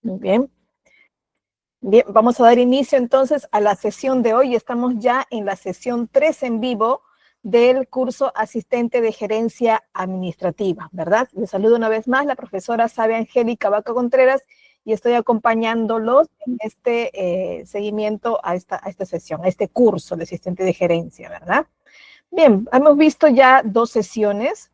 Muy bien. Bien, vamos a dar inicio entonces a la sesión de hoy. Estamos ya en la sesión 3 en vivo del curso Asistente de Gerencia Administrativa, ¿verdad? Les saludo una vez más la profesora Sabia Angélica Vaca Contreras y estoy acompañándolos en este seguimiento a esta sesión, a este curso de Asistente de Gerencia, ¿verdad? Bien, hemos visto ya 2 sesiones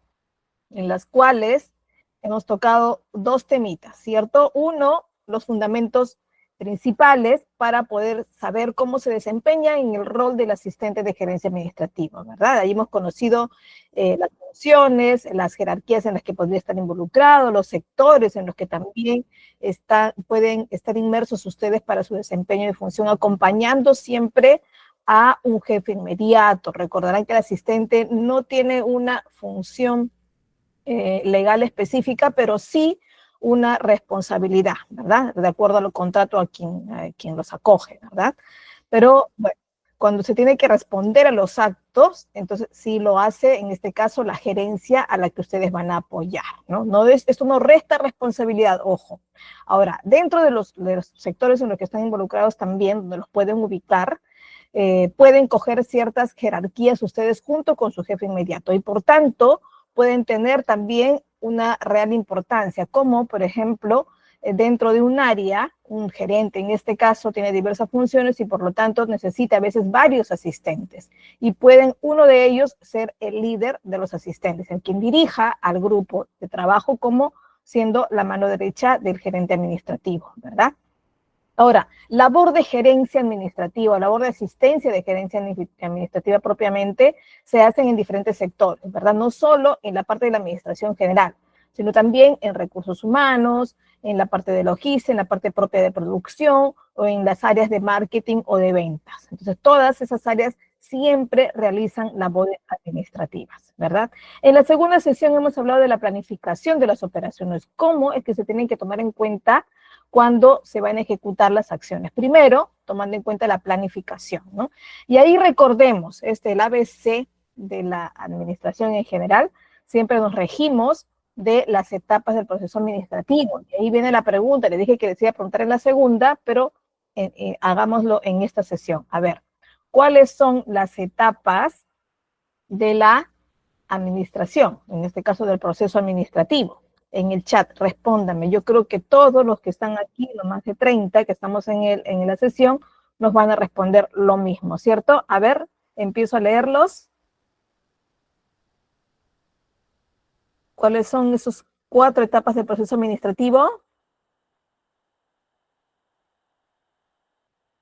en las cuales hemos tocado 2 temitas, ¿cierto? Uno, los fundamentos principales para poder saber cómo se desempeña en el rol del asistente de gerencia administrativa, ¿verdad? Ahí hemos conocido las funciones, las jerarquías en las que podría estar involucrado, los sectores en los que también pueden estar inmersos ustedes para su desempeño de función, acompañando siempre a un jefe inmediato. Recordarán que el asistente no tiene una función legal específica, pero sí una responsabilidad, ¿verdad? De acuerdo a lo contrato a quien los acoge, ¿verdad? Pero, bueno, cuando se tiene que responder a los actos, entonces sí lo hace, en este caso, la gerencia a la que ustedes van a apoyar, ¿no? Esto no resta responsabilidad, ojo. Ahora, dentro de los sectores en los que están involucrados también, donde los pueden ubicar, pueden coger ciertas jerarquías ustedes junto con su jefe inmediato y, por tanto, pueden tener también una real importancia, como por ejemplo, dentro de un área, un gerente en este caso tiene diversas funciones y por lo tanto necesita a veces varios asistentes y pueden uno de ellos ser el líder de los asistentes, el quien dirija al grupo de trabajo como siendo la mano derecha del gerente administrativo, ¿verdad? Ahora, labor de gerencia administrativa, labor de asistencia de gerencia administrativa propiamente, se hacen en diferentes sectores, ¿verdad? No solo en la parte de la administración general, sino también en recursos humanos, en la parte de logística, en la parte propia de producción o en las áreas de marketing o de ventas. Entonces, todas esas áreas siempre realizan labores administrativas, ¿verdad? En la segunda sesión hemos hablado de la planificación de las operaciones, cómo es que se tienen que tomar en cuenta cuando se van a ejecutar las acciones. Primero, tomando en cuenta la planificación, ¿no? Y ahí recordemos, el ABC de la administración en general, siempre nos regimos de las etapas del proceso administrativo. Y ahí viene la pregunta, le dije que les iba a preguntar en la segunda, pero hagámoslo en esta sesión. A ver, ¿cuáles son las etapas de la administración? En este caso del proceso administrativo. En el chat, respóndanme. Yo creo que todos los que están aquí, los más de 30 que estamos en la sesión, nos van a responder lo mismo, ¿cierto? A ver, empiezo a leerlos. ¿Cuáles son esas 4 etapas del proceso administrativo?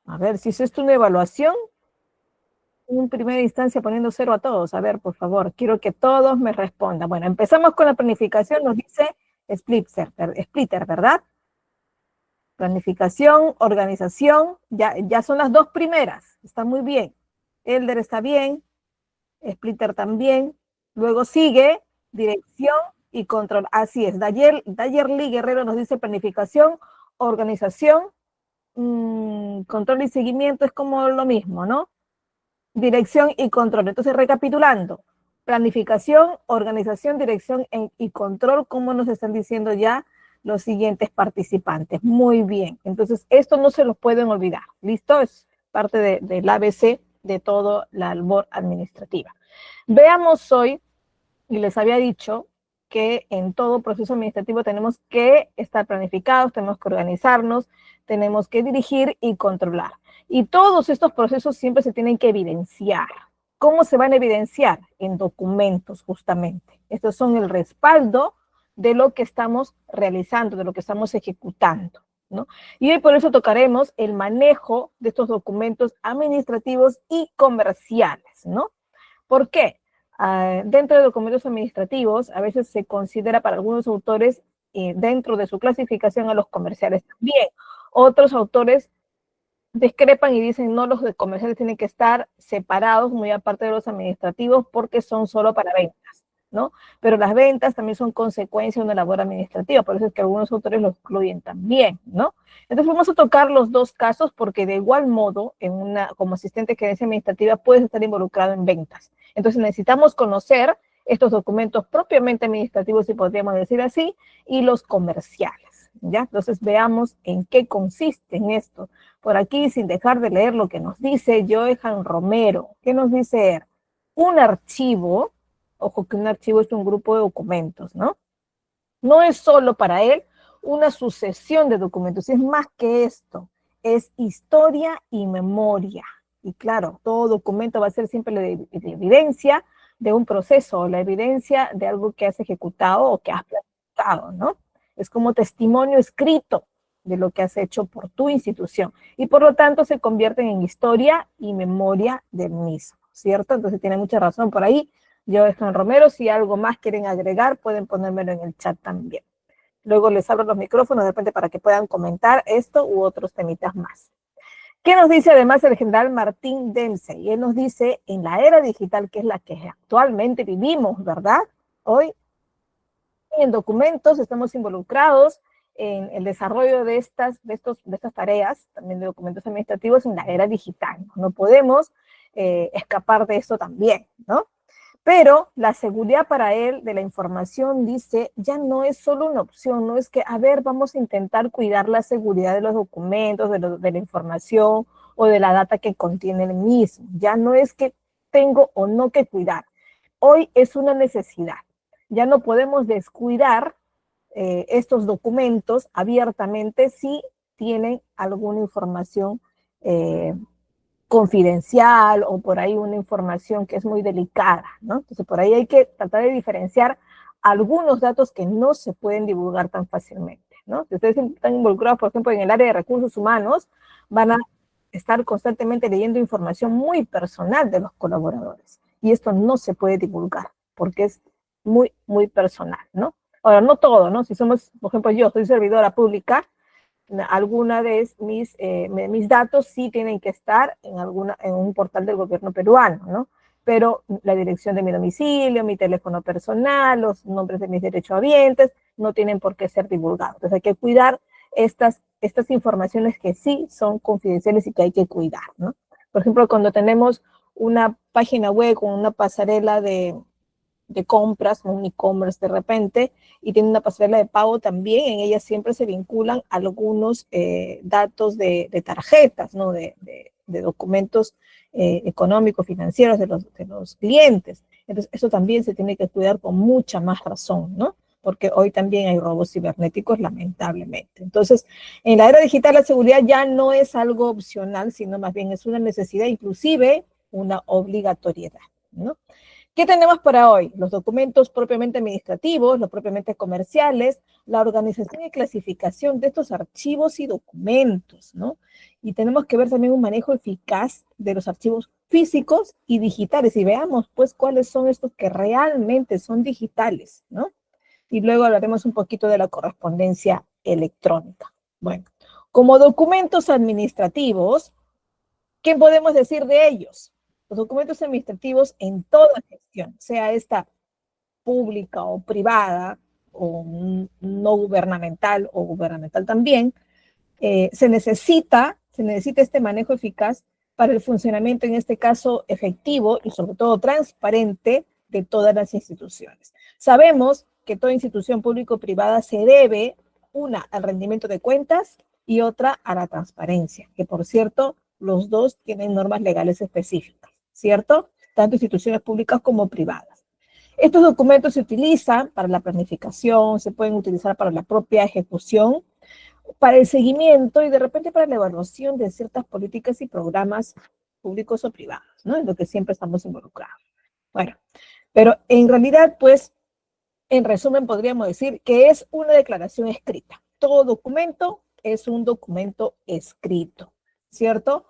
A ver, si es esto una evaluación, en primera instancia poniendo 0 a todos. A ver, por favor, quiero que todos me respondan. Bueno, empezamos con la planificación, nos dice Splitter, ¿verdad? Planificación, organización, ya son las 2 primeras, está muy bien. Elder está bien, Splitter también. Luego sigue dirección y control. Así es, Dayerly Guerrero nos dice planificación, organización, control y seguimiento es como lo mismo, ¿no? Dirección y control. Entonces, recapitulando, planificación, organización, dirección y control, como nos están diciendo ya los siguientes participantes. Muy bien. Entonces, esto no se los pueden olvidar. ¿Listo? Es parte del ABC de toda la labor administrativa. Veamos hoy, y les había dicho que en todo proceso administrativo tenemos que estar planificados, tenemos que organizarnos, tenemos que dirigir y controlar. Y todos estos procesos siempre se tienen que evidenciar. ¿Cómo se van a evidenciar? En documentos, justamente. Estos son el respaldo de lo que estamos realizando, de lo que estamos ejecutando, ¿no? Y hoy por eso tocaremos el manejo de estos documentos administrativos y comerciales, ¿no? ¿Por qué? Dentro de documentos administrativos, a veces se considera para algunos autores, dentro de su clasificación, a los comerciales también. Otros autores discrepan y dicen, no, los de comerciales tienen que estar separados, muy aparte de los administrativos, porque son solo para ventas, ¿no? Pero las ventas también son consecuencia de una labor administrativa, por eso es que algunos autores lo incluyen también, ¿no? Entonces vamos a tocar los 2 casos porque de igual modo, como asistente de gerencia administrativa, puedes estar involucrado en ventas. Entonces necesitamos conocer estos documentos propiamente administrativos, si podríamos decir así, y los comerciales. ¿ya? Entonces veamos en qué consiste en esto. Por aquí, sin dejar de leer lo que nos dice Johan Romero. ¿Qué nos dice él? Un archivo, ojo que un archivo es un grupo de documentos, ¿no? No es solo para él una sucesión de documentos, es más que esto, es historia y memoria. Y claro, todo documento va a ser siempre la evidencia de un proceso, la evidencia de algo que has ejecutado o que has planificado, ¿no? Es como testimonio escrito de lo que has hecho por tu institución. Y por lo tanto se convierten en historia y memoria del mismo, ¿cierto? Entonces tiene mucha razón por ahí. Johan Romero, si algo más quieren agregar, pueden ponérmelo en el chat también. Luego les abro los micrófonos de repente para que puedan comentar esto u otros temitas más. ¿Qué nos dice además el general Martín Dempsey? Él nos dice, en la era digital, que es la que actualmente vivimos, ¿verdad? Hoy en documentos estamos involucrados en el desarrollo de estas tareas, también de documentos administrativos en la era digital. No podemos escapar de eso también, ¿no? Pero la seguridad para él de la información, dice, ya no es solo una opción, no es que, a ver, vamos a intentar cuidar la seguridad de los documentos, de la información o de la data que contiene el mismo. Ya no es que tengo o no que cuidar. Hoy es una necesidad. Ya no podemos descuidar estos documentos abiertamente si tienen alguna información confidencial o por ahí una información que es muy delicada, ¿no? Entonces, por ahí hay que tratar de diferenciar algunos datos que no se pueden divulgar tan fácilmente, ¿no? Si ustedes están involucrados, por ejemplo, en el área de recursos humanos, van a estar constantemente leyendo información muy personal de los colaboradores. Y esto no se puede divulgar porque es muy, muy personal, ¿no? Ahora, no todo, ¿no? Si somos, por ejemplo, yo soy servidora pública, alguna de mis datos sí tienen que estar en un portal del gobierno peruano, ¿no? Pero la dirección de mi domicilio, mi teléfono personal, los nombres de mis derechohabientes, no tienen por qué ser divulgados. Entonces hay que cuidar estas informaciones que sí son confidenciales y que hay que cuidar, ¿no? Por ejemplo, cuando tenemos una página web con una pasarela de compras, un e-commerce de repente, y tiene una pasarela de pago también, en ella siempre se vinculan algunos datos de tarjetas, ¿no? de documentos económicos, financieros de los clientes. Entonces, eso también se tiene que cuidar con mucha más razón, ¿no? Porque hoy también hay robos cibernéticos, lamentablemente. Entonces, en la era digital, la seguridad ya no es algo opcional, sino más bien es una necesidad, inclusive una obligatoriedad, ¿no? ¿Qué tenemos para hoy? Los documentos propiamente administrativos, los propiamente comerciales, la organización y clasificación de estos archivos y documentos, ¿no? Y tenemos que ver también un manejo eficaz de los archivos físicos y digitales. Y veamos, pues, cuáles son estos que realmente son digitales, ¿no? Y luego hablaremos un poquito de la correspondencia electrónica. Bueno, como documentos administrativos, ¿qué podemos decir de ellos? Los documentos administrativos en toda gestión, sea esta pública o privada, o no gubernamental o gubernamental también, se necesita este manejo eficaz para el funcionamiento, en este caso, efectivo y sobre todo transparente de todas las instituciones. Sabemos que toda institución pública o privada se debe, una, al rendimiento de cuentas y otra a la transparencia, que por cierto, los dos tienen normas legales específicas, ¿cierto? Tanto instituciones públicas como privadas. Estos documentos se utilizan para la planificación, se pueden utilizar para la propia ejecución, para el seguimiento y de repente para la evaluación de ciertas políticas y programas públicos o privados, ¿no? En lo que siempre estamos involucrados. Bueno, pero en realidad, pues, en resumen, podríamos decir que es una declaración escrita. Todo documento es un documento escrito, ¿cierto?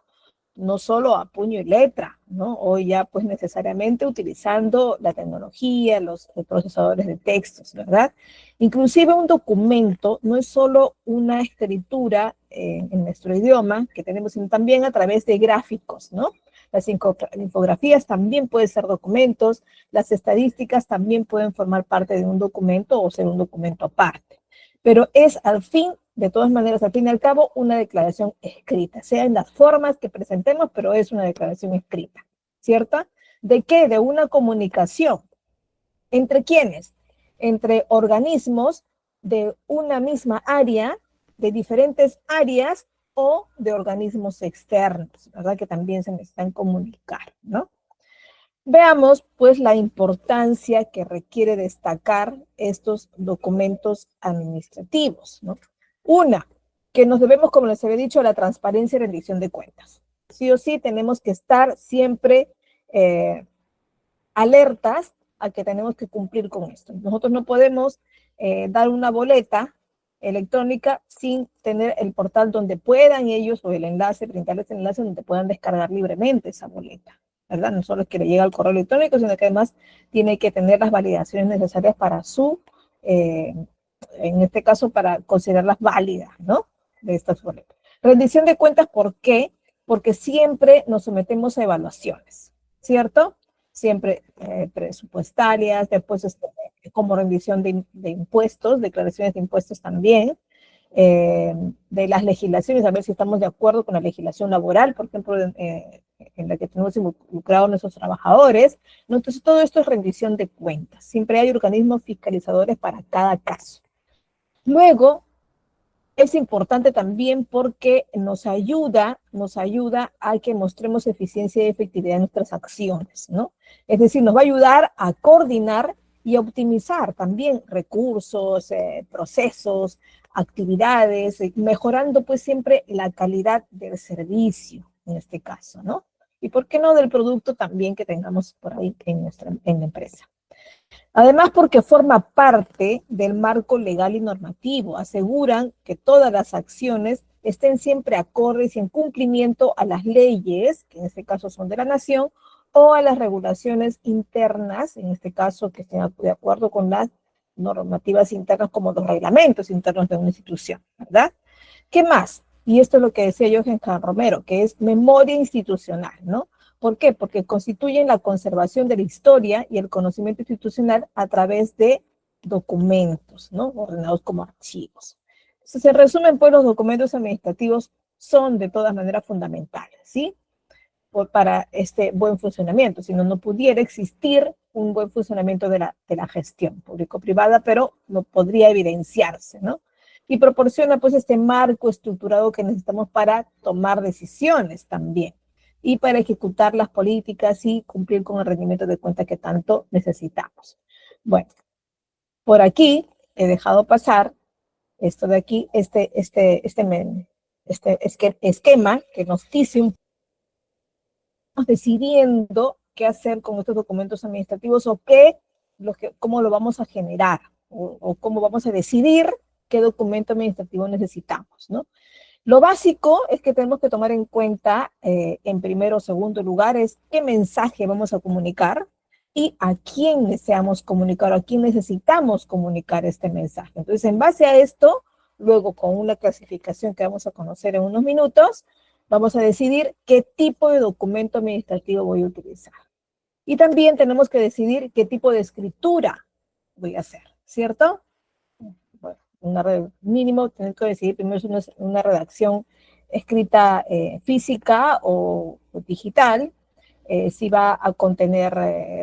No solo a puño y letra, ¿no? Hoy ya pues necesariamente utilizando la tecnología, los procesadores de textos, ¿verdad? Inclusive un documento no es solo una escritura en nuestro idioma que tenemos, sino también a través de gráficos, ¿no? Las infografías también pueden ser documentos, las estadísticas también pueden formar parte de un documento o ser un documento aparte. Pero es al fin, de todas maneras, al fin y al cabo, una declaración escrita, sea en las formas que presentemos, pero es una declaración escrita, ¿cierto? ¿De qué? De una comunicación. ¿Entre quiénes? Entre organismos de una misma área, de diferentes áreas o de organismos externos, ¿verdad? Que también se necesitan comunicar, ¿no? Veamos, pues, la importancia que requiere destacar estos documentos administrativos, ¿no? Una, que nos debemos, como les había dicho, a la transparencia y rendición de cuentas. Sí o sí tenemos que estar siempre alertas a que tenemos que cumplir con esto. Nosotros no podemos dar una boleta electrónica sin tener el portal donde puedan ellos, o el enlace, brindarles el enlace donde puedan descargar libremente esa boleta, ¿verdad? No solo es que le llegue al correo electrónico, sino que además tiene que tener las validaciones necesarias para su, en este caso, para considerarlas válidas, ¿no? De estas boletas. Rendición de cuentas, ¿por qué? Porque siempre nos sometemos a evaluaciones, ¿cierto? Siempre presupuestarias, después como rendición de impuestos, declaraciones de impuestos también, de las legislaciones, a ver si estamos de acuerdo con la legislación laboral, por ejemplo, en la que tenemos involucrados nuestros trabajadores, ¿no? Entonces todo esto es rendición de cuentas, siempre hay organismos fiscalizadores para cada caso. Luego, es importante también porque nos ayuda a que mostremos eficiencia y efectividad en nuestras acciones, ¿no? Es decir, nos va a ayudar a coordinar y a optimizar también recursos, procesos, actividades, mejorando pues siempre la calidad del servicio, en este caso, ¿no? Y por qué no del producto también que tengamos por ahí en la empresa. Además, porque forma parte del marco legal y normativo, aseguran que todas las acciones estén siempre acordes y en cumplimiento a las leyes, que en este caso son de la nación, o a las regulaciones internas, en este caso que estén de acuerdo con las normativas internas como los reglamentos internos de una institución, ¿verdad? ¿Qué más? Y esto es lo que decía Jochen Romero, que es memoria institucional, ¿no? ¿Por qué? Porque constituyen la conservación de la historia y el conocimiento institucional a través de documentos, ¿no? Ordenados como archivos. Entonces, en resumen, pues los documentos administrativos son de todas maneras fundamentales, ¿sí? Para este buen funcionamiento, si no, no pudiera existir un buen funcionamiento de la gestión público-privada, pero no podría evidenciarse, ¿no? Y proporciona pues este marco estructurado que necesitamos para tomar decisiones también y para ejecutar las políticas y cumplir con el rendimiento de cuenta que tanto necesitamos. Bueno, por aquí he dejado pasar esto de aquí, este esquema que nos dice un decidiendo qué hacer con estos documentos administrativos o cómo lo vamos a generar o cómo vamos a decidir qué documento administrativo necesitamos, ¿no? Lo básico es que tenemos que tomar en cuenta, en primero o segundo lugar, es qué mensaje vamos a comunicar y a quién deseamos comunicar o a quién necesitamos comunicar este mensaje. Entonces, en base a esto, luego con una clasificación que vamos a conocer en unos minutos, vamos a decidir qué tipo de documento administrativo voy a utilizar. Y también tenemos que decidir qué tipo de escritura voy a hacer, ¿cierto? Bueno, mínimo, tenemos que decidir primero si una redacción escrita física o digital, si va a contener,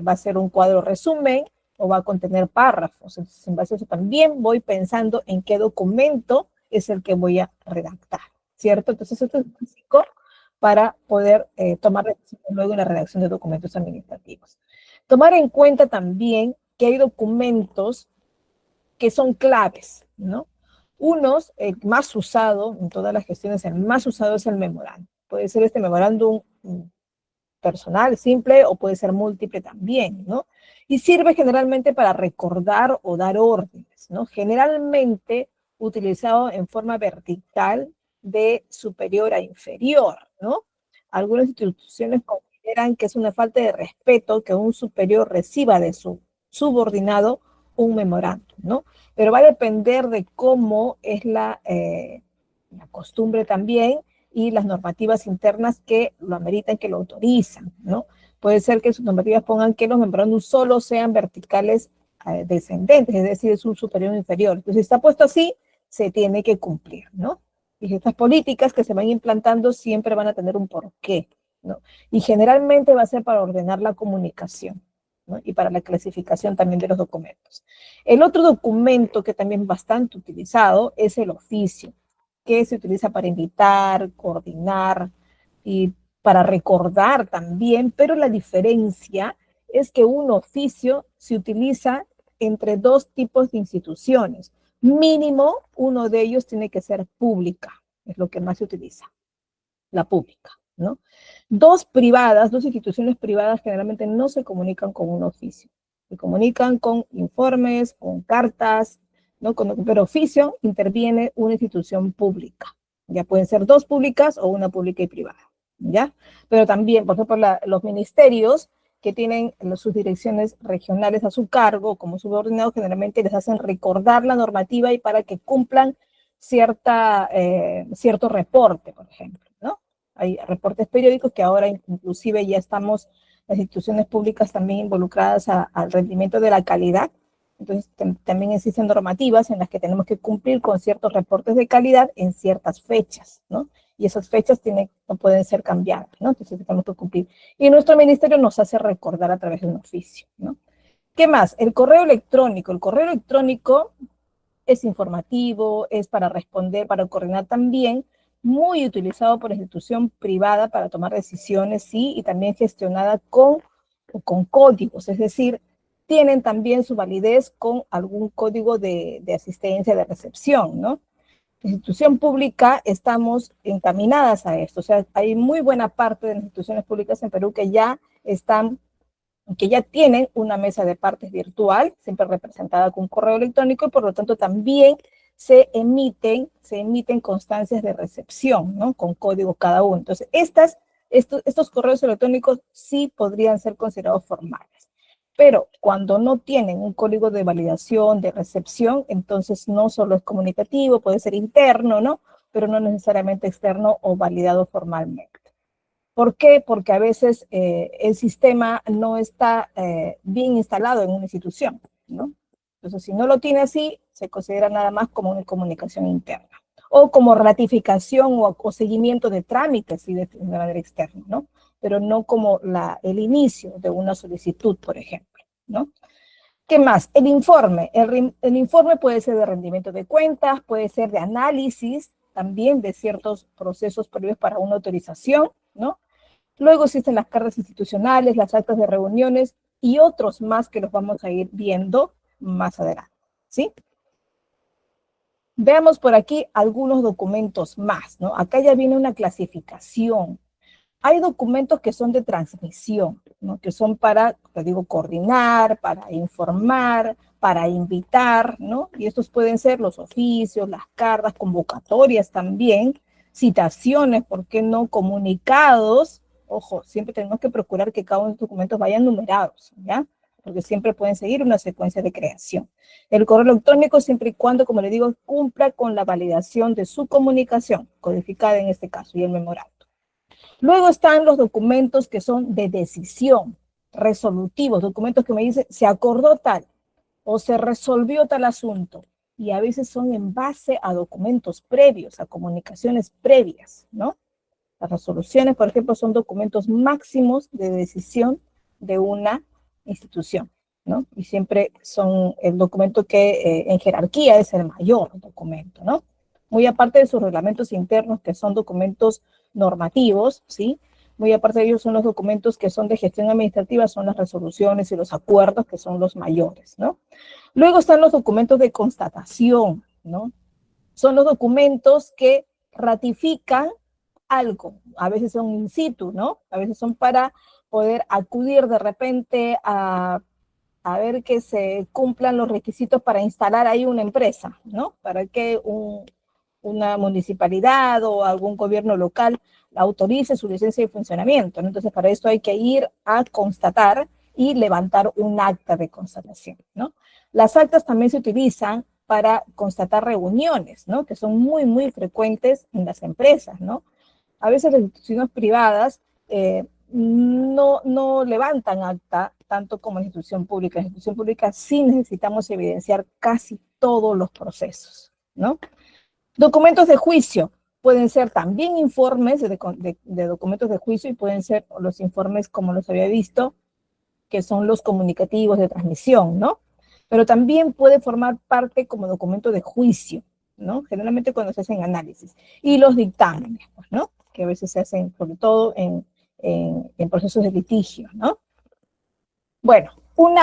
va a ser un cuadro resumen o va a contener párrafos. Entonces, en base a eso también voy pensando en qué documento es el que voy a redactar, ¿cierto? Entonces, esto es básico para poder tomar decisiones luego en la redacción de documentos administrativos. Tomar en cuenta también que hay documentos que son claves, ¿no? Unos, el más usado en todas las gestiones, el más usado es el memorándum. Puede ser este memorándum personal, simple, o puede ser múltiple también, ¿no? Y sirve generalmente para recordar o dar órdenes, ¿no? Generalmente utilizado en forma vertical de superior a inferior, ¿no? Algunas instituciones consideran que es una falta de respeto que un superior reciba de su subordinado un memorándum, ¿no? Pero va a depender de cómo es la costumbre también y las normativas internas que lo ameritan, que lo autorizan, ¿no? Puede ser que sus normativas pongan que los memorándums solo sean verticales descendentes, es decir, es un superior o inferior. Entonces, si está puesto así, se tiene que cumplir, ¿no? Y estas políticas que se van implantando siempre van a tener un porqué, ¿no? Y generalmente va a ser para ordenar la comunicación. ¿no? Y para la clasificación también de los documentos. El otro documento que también es bastante utilizado es el oficio, que se utiliza para invitar, coordinar y para recordar también, pero la diferencia es que un oficio se utiliza entre dos tipos de instituciones. Mínimo, uno de ellos tiene que ser pública, es lo que más se utiliza, la pública, ¿no? Dos privadas, dos instituciones privadas generalmente no se comunican con un oficio. Se comunican con informes, con cartas, ¿no? Pero oficio interviene una institución pública. Ya pueden ser dos públicas o una pública y privada, ¿ya? Pero también, por ejemplo, los ministerios que tienen sus direcciones regionales a su cargo, como subordinados, generalmente les hacen recordar la normativa y para que cumplan cierto reporte, por ejemplo, ¿no? Hay reportes periódicos que ahora inclusive ya estamos, las instituciones públicas también involucradas al rendimiento de la calidad. Entonces también existen normativas en las que tenemos que cumplir con ciertos reportes de calidad en ciertas fechas, ¿no? Y esas fechas no pueden ser cambiadas, ¿no? Entonces tenemos que cumplir. Y nuestro ministerio nos hace recordar a través de un oficio, ¿no? ¿Qué más? El correo electrónico. El correo electrónico es informativo, es para responder, para coordinar también, muy utilizado por institución privada para tomar decisiones, sí, y también gestionada con códigos, es decir, tienen también su validez con algún código de asistencia, de recepción, ¿no? La institución pública estamos encaminadas a esto, o sea, hay muy buena parte de las instituciones públicas en Perú que ya tienen una mesa de partes virtual, siempre representada con un correo electrónico, y por lo tanto también se emiten constancias de recepción, ¿no? Con código cada uno. Entonces, estos correos electrónicos sí podrían ser considerados formales. Pero cuando no tienen un código de validación, de recepción, entonces no solo es comunicativo, puede ser interno, ¿no? Pero no necesariamente externo o validado formalmente. ¿Por qué? Porque a veces el sistema no está bien instalado en una institución, ¿no? Entonces, si no lo tiene así, se considera nada más como una comunicación interna o como ratificación o seguimiento de trámites ¿sí? de manera externa, ¿no? Pero no como el inicio de una solicitud, por ejemplo, ¿no? ¿Qué más? El informe. El informe puede ser de rendimiento de cuentas, puede ser de análisis también de ciertos procesos previos para una autorización, ¿no? Luego existen las cartas institucionales, las actas de reuniones y otros más que los vamos a ir viendo más adelante, ¿sí? Veamos por aquí algunos documentos más, ¿no? Acá ya viene una clasificación. Hay documentos que son de transmisión, ¿no? Que son para, te digo, coordinar, para informar, para invitar, ¿no? Y estos pueden ser los oficios, las cartas, convocatorias también, citaciones, ¿por qué no? Comunicados. Ojo, siempre tenemos que procurar que cada uno de los documentos vayan numerados, ¿ya? Porque siempre pueden seguir una secuencia de creación. El correo electrónico, siempre y cuando, como le digo, cumpla con la validación de su comunicación, codificada en este caso, y el memorando. Luego están los documentos que son de decisión, resolutivos, documentos que me dicen, se acordó tal o se resolvió tal asunto. Y a veces son en base a documentos previos, a comunicaciones previas, ¿no? Las resoluciones, por ejemplo, son documentos máximos de decisión de una institución, ¿no? Y siempre son el documento que en jerarquía es el mayor documento, ¿no? Muy aparte de sus reglamentos internos, que son documentos normativos, ¿sí? Muy aparte de ellos son los documentos que son de gestión administrativa, son las resoluciones y los acuerdos que son los mayores, ¿no? Luego están los documentos de constatación, ¿no? Son los documentos que ratifican algo, a veces son in situ, ¿no? A veces son para poder acudir de repente a ver que se cumplan los requisitos para instalar ahí una empresa, ¿no? Para que una municipalidad o algún gobierno local autorice su licencia de funcionamiento, ¿no? Entonces, para esto hay que ir a constatar y levantar un acta de constatación, ¿no? Las actas también se utilizan para constatar reuniones, ¿no? Que son muy, muy frecuentes en las empresas, ¿no? A veces las instituciones privadas no levantan acta tanto como la institución pública. En la institución pública sí necesitamos evidenciar casi todos los procesos, ¿no? Documentos de juicio. Pueden ser también informes de documentos de juicio y pueden ser los informes, como los había visto, que son los comunicativos de transmisión, ¿no? Pero también puede formar parte como documento de juicio, ¿no? Generalmente cuando se hacen análisis. Y los dictámenes, pues, ¿no? Que a veces se hacen, sobre todo en procesos de litigio, ¿no? Bueno, un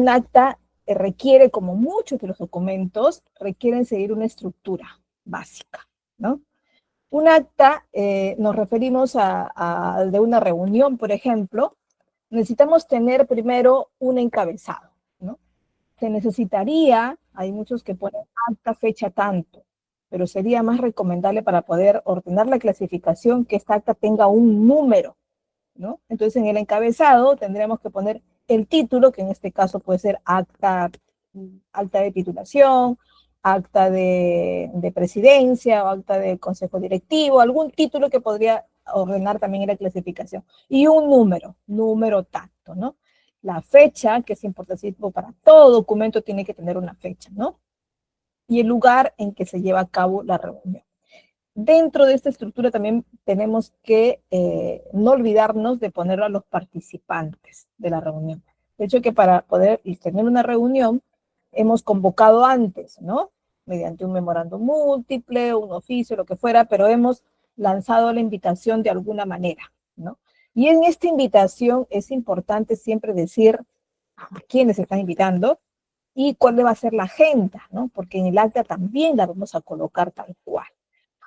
acta requiere, como muchos de los documentos, requieren seguir una estructura básica, ¿no? Un acta, nos referimos de una reunión, por ejemplo, necesitamos tener primero un encabezado, ¿no? Se necesitaría, hay muchos que ponen acta, fecha, tanto, pero sería más recomendable para poder ordenar la clasificación que esta acta tenga un número, ¿no? Entonces, en el encabezado tendríamos que poner el título, que en este caso puede ser acta de titulación, acta de presidencia o acta de consejo directivo, algún título que podría ordenar también en la clasificación. Y un número tanto, ¿no? La fecha, que es importantísimo para todo documento, tiene que tener una fecha, ¿no? Y el lugar en que se lleva a cabo la reunión. Dentro de esta estructura también tenemos que no olvidarnos de poner a los participantes de la reunión. De hecho, que para poder tener una reunión, hemos convocado antes, ¿no? Mediante un memorándum múltiple, un oficio, lo que fuera, pero hemos lanzado la invitación de alguna manera, ¿no? Y en esta invitación es importante siempre decir a quiénes están invitando y cuál va a ser la agenda, ¿no? Porque en el acta también la vamos a colocar tal cual.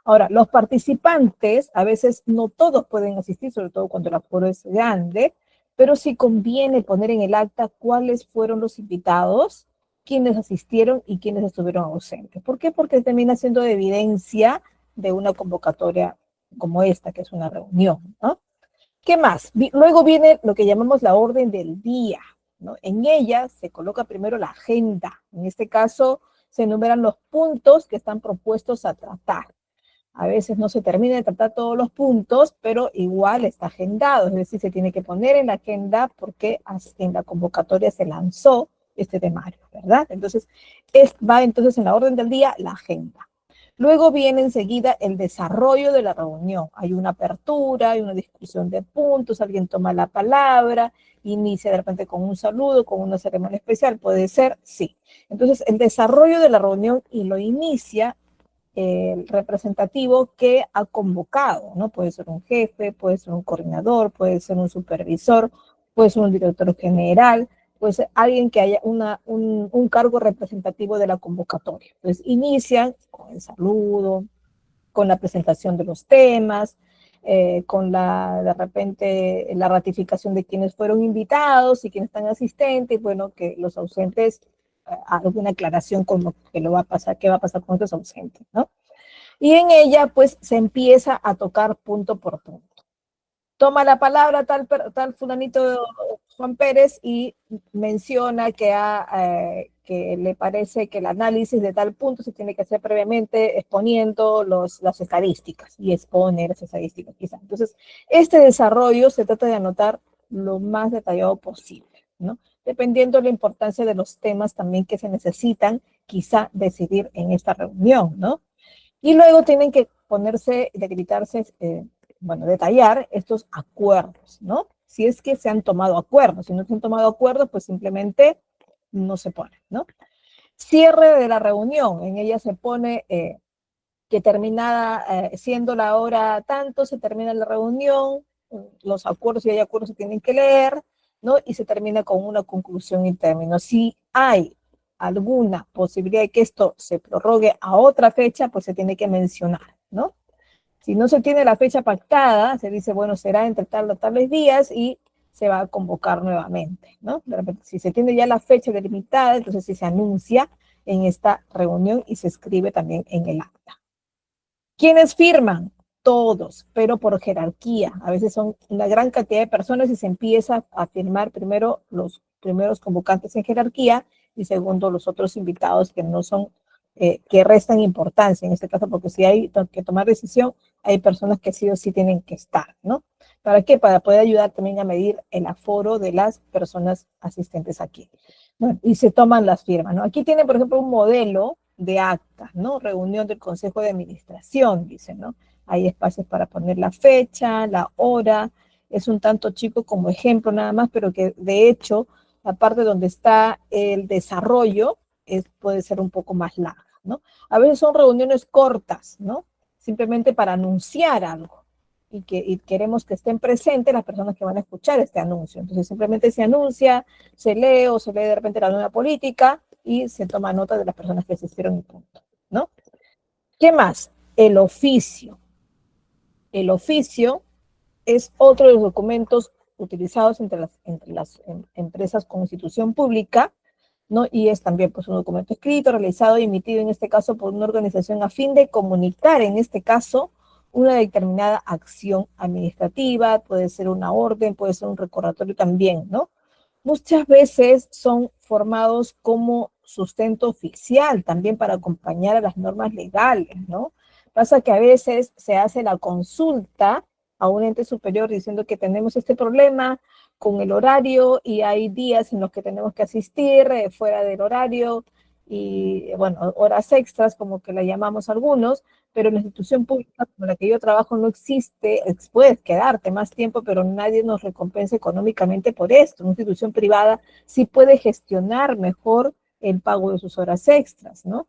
Ahora, los participantes, a veces no todos pueden asistir, sobre todo cuando el aforo es grande, pero sí conviene poner en el acta cuáles fueron los invitados, quiénes asistieron y quiénes estuvieron ausentes. ¿Por qué? Porque termina siendo de evidencia de una convocatoria como esta, que es una reunión, ¿no? ¿Qué más? Luego viene lo que llamamos la orden del día, ¿no? En ella se coloca primero la agenda. En este caso, se enumeran los puntos que están propuestos a tratar. A veces no se termina de tratar todos los puntos, pero igual está agendado, es decir, se tiene que poner en la agenda porque en la convocatoria se lanzó este temario, ¿verdad? Entonces, va entonces en la orden del día la agenda. Luego viene enseguida el desarrollo de la reunión. Hay una apertura, hay una discusión de puntos, alguien toma la palabra, inicia de repente con un saludo, con una ceremonia especial, puede ser, sí. Entonces, el desarrollo de la reunión y lo inicia el representativo que ha convocado, ¿no? Puede ser un jefe, puede ser un coordinador, puede ser un supervisor, puede ser un director general, puede ser alguien que haya un cargo representativo de la convocatoria. Entonces, inician con el saludo, con la presentación de los temas, con de repente, la ratificación de quienes fueron invitados y quienes están asistentes, y bueno, que los ausentes, alguna aclaración con lo que lo va a pasar, qué va a pasar con estos ausentes, ¿no? Y en ella, pues, se empieza a tocar punto por punto. Toma la palabra tal fulanito Juan Pérez y menciona que le parece que el análisis de tal punto se tiene que hacer previamente exponiendo las estadísticas, y expone las estadísticas quizá. Entonces, este desarrollo se trata de anotar lo más detallado posible, ¿no? Dependiendo de la importancia de los temas también que se necesitan quizá decidir en esta reunión, ¿no? Y luego tienen que ponerse, decretarse, bueno, detallar estos acuerdos, ¿no? Si es que se han tomado acuerdos. Si no se han tomado acuerdos, pues simplemente no se pone, ¿no? Cierre de la reunión. En ella se pone que terminada, siendo la hora tanto, se termina la reunión, los acuerdos, si hay acuerdos, se tienen que leer, ¿no? Y se termina con una conclusión y término. Si hay alguna posibilidad de que esto se prorrogue a otra fecha, pues se tiene que mencionar, ¿no? Si no se tiene la fecha pactada, se dice, bueno, será entre tal o tales días y se va a convocar nuevamente, ¿no? De repente, si se tiene ya la fecha delimitada, entonces sí se anuncia en esta reunión y se escribe también en el acta. ¿Quiénes firman? Todos, pero por jerarquía. A veces son una gran cantidad de personas y se empieza a firmar primero los primeros convocantes en jerarquía y segundo los otros invitados que no son, que restan importancia en este caso, porque si hay que tomar decisión, hay personas que sí o sí tienen que estar, ¿no? ¿Para qué? Para poder ayudar también a medir el aforo de las personas asistentes aquí. Bueno, y se toman las firmas, ¿no? Aquí tienen, por ejemplo, un modelo de acta, ¿no? Reunión del Consejo de Administración, dice, ¿no? Hay espacios para poner la fecha, la hora, es un tanto chico como ejemplo nada más, pero que de hecho la parte donde está el desarrollo puede ser un poco más larga, ¿no? A veces son reuniones cortas, ¿no? Simplemente para anunciar algo y queremos que estén presentes las personas que van a escuchar este anuncio. Entonces simplemente se anuncia, se lee o se lee de repente la nueva política y se toma nota de las personas que asistieron y punto, ¿no? ¿Qué más? El oficio. El oficio es otro de los documentos utilizados entre las empresas con institución pública, ¿no? Y es también pues, un documento escrito, realizado y emitido en este caso por una organización a fin de comunicar, en este caso, una determinada acción administrativa, puede ser una orden, puede ser un recordatorio también, ¿no? Muchas veces son formados como sustento oficial también para acompañar a las normas legales, ¿no? Pasa que a veces se hace la consulta a un ente superior diciendo que tenemos este problema con el horario y hay días en los que tenemos que asistir fuera del horario y, bueno, horas extras, como que la llamamos algunos, pero en la institución pública como la que yo trabajo no existe, puedes quedarte más tiempo, pero nadie nos recompensa económicamente por esto. Una institución privada sí puede gestionar mejor el pago de sus horas extras, ¿no?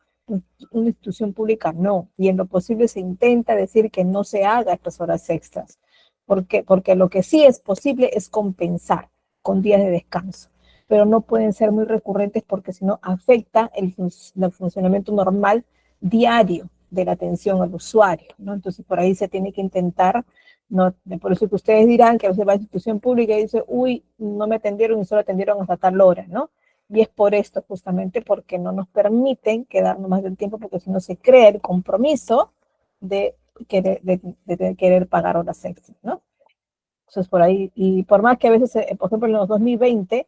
Una institución pública no, y en lo posible se intenta decir que no se haga estas horas extras. ¿Por qué? Porque lo que sí es posible es compensar con días de descanso, pero no pueden ser muy recurrentes porque si no afecta el funcionamiento normal diario de la atención al usuario, ¿no? Entonces por ahí se tiene que intentar, ¿no? Por eso que ustedes dirán que a veces va a la institución pública y dice, uy, no me atendieron y solo atendieron hasta tal hora, ¿no? Y es por esto, justamente porque no nos permiten quedarnos más del tiempo, porque si no se crea el compromiso de de querer pagar horas extras, ¿no? Entonces, por ahí, y por más que a veces, por ejemplo, en los 2020,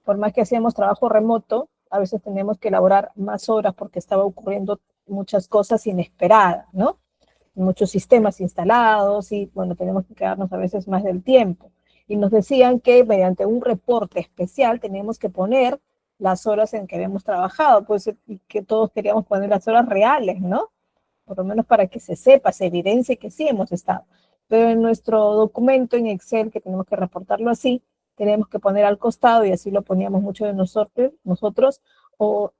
por más que hacíamos trabajo remoto, a veces teníamos que elaborar más horas porque estaba ocurriendo muchas cosas inesperadas, ¿no? Muchos sistemas instalados y, bueno, tenemos que quedarnos a veces más del tiempo. Y nos decían que mediante un reporte especial teníamos que poner las horas en que habíamos trabajado, pues que todos queríamos poner las horas reales, ¿no? Por lo menos para que se sepa, se evidencie que sí hemos estado. Pero en nuestro documento en Excel, que tenemos que reportarlo así, tenemos que poner al costado, y así lo poníamos muchos de nosotros o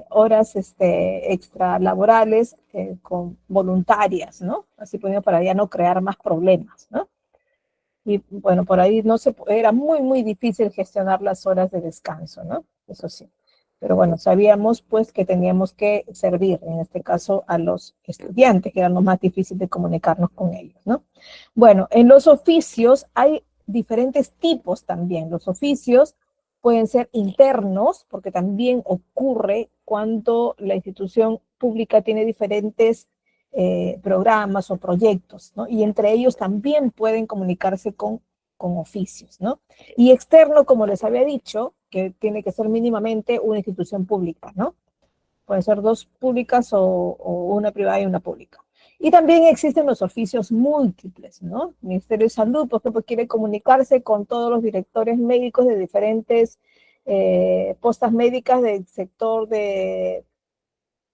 horas extra laborales con voluntarias, ¿no? Así poníamos para ya no crear más problemas, ¿no? Y bueno, por ahí no se, era muy, muy difícil gestionar las horas de descanso, ¿no? Eso sí. Pero bueno, sabíamos pues que teníamos que servir, en este caso, a los estudiantes, que era lo más difícil de comunicarnos con ellos, ¿no? Bueno, en los oficios hay diferentes tipos también. Los oficios pueden ser internos, porque también ocurre cuando la institución pública tiene diferentes programas o proyectos, ¿no? Y entre ellos también pueden comunicarse con oficios, ¿no? Y externo, como les había dicho, que tiene que ser mínimamente una institución pública, ¿no? Pueden ser dos públicas o una privada y una pública. Y también existen los oficios múltiples, ¿no? El Ministerio de Salud, por ejemplo, quiere comunicarse con todos los directores médicos de diferentes postas médicas del sector de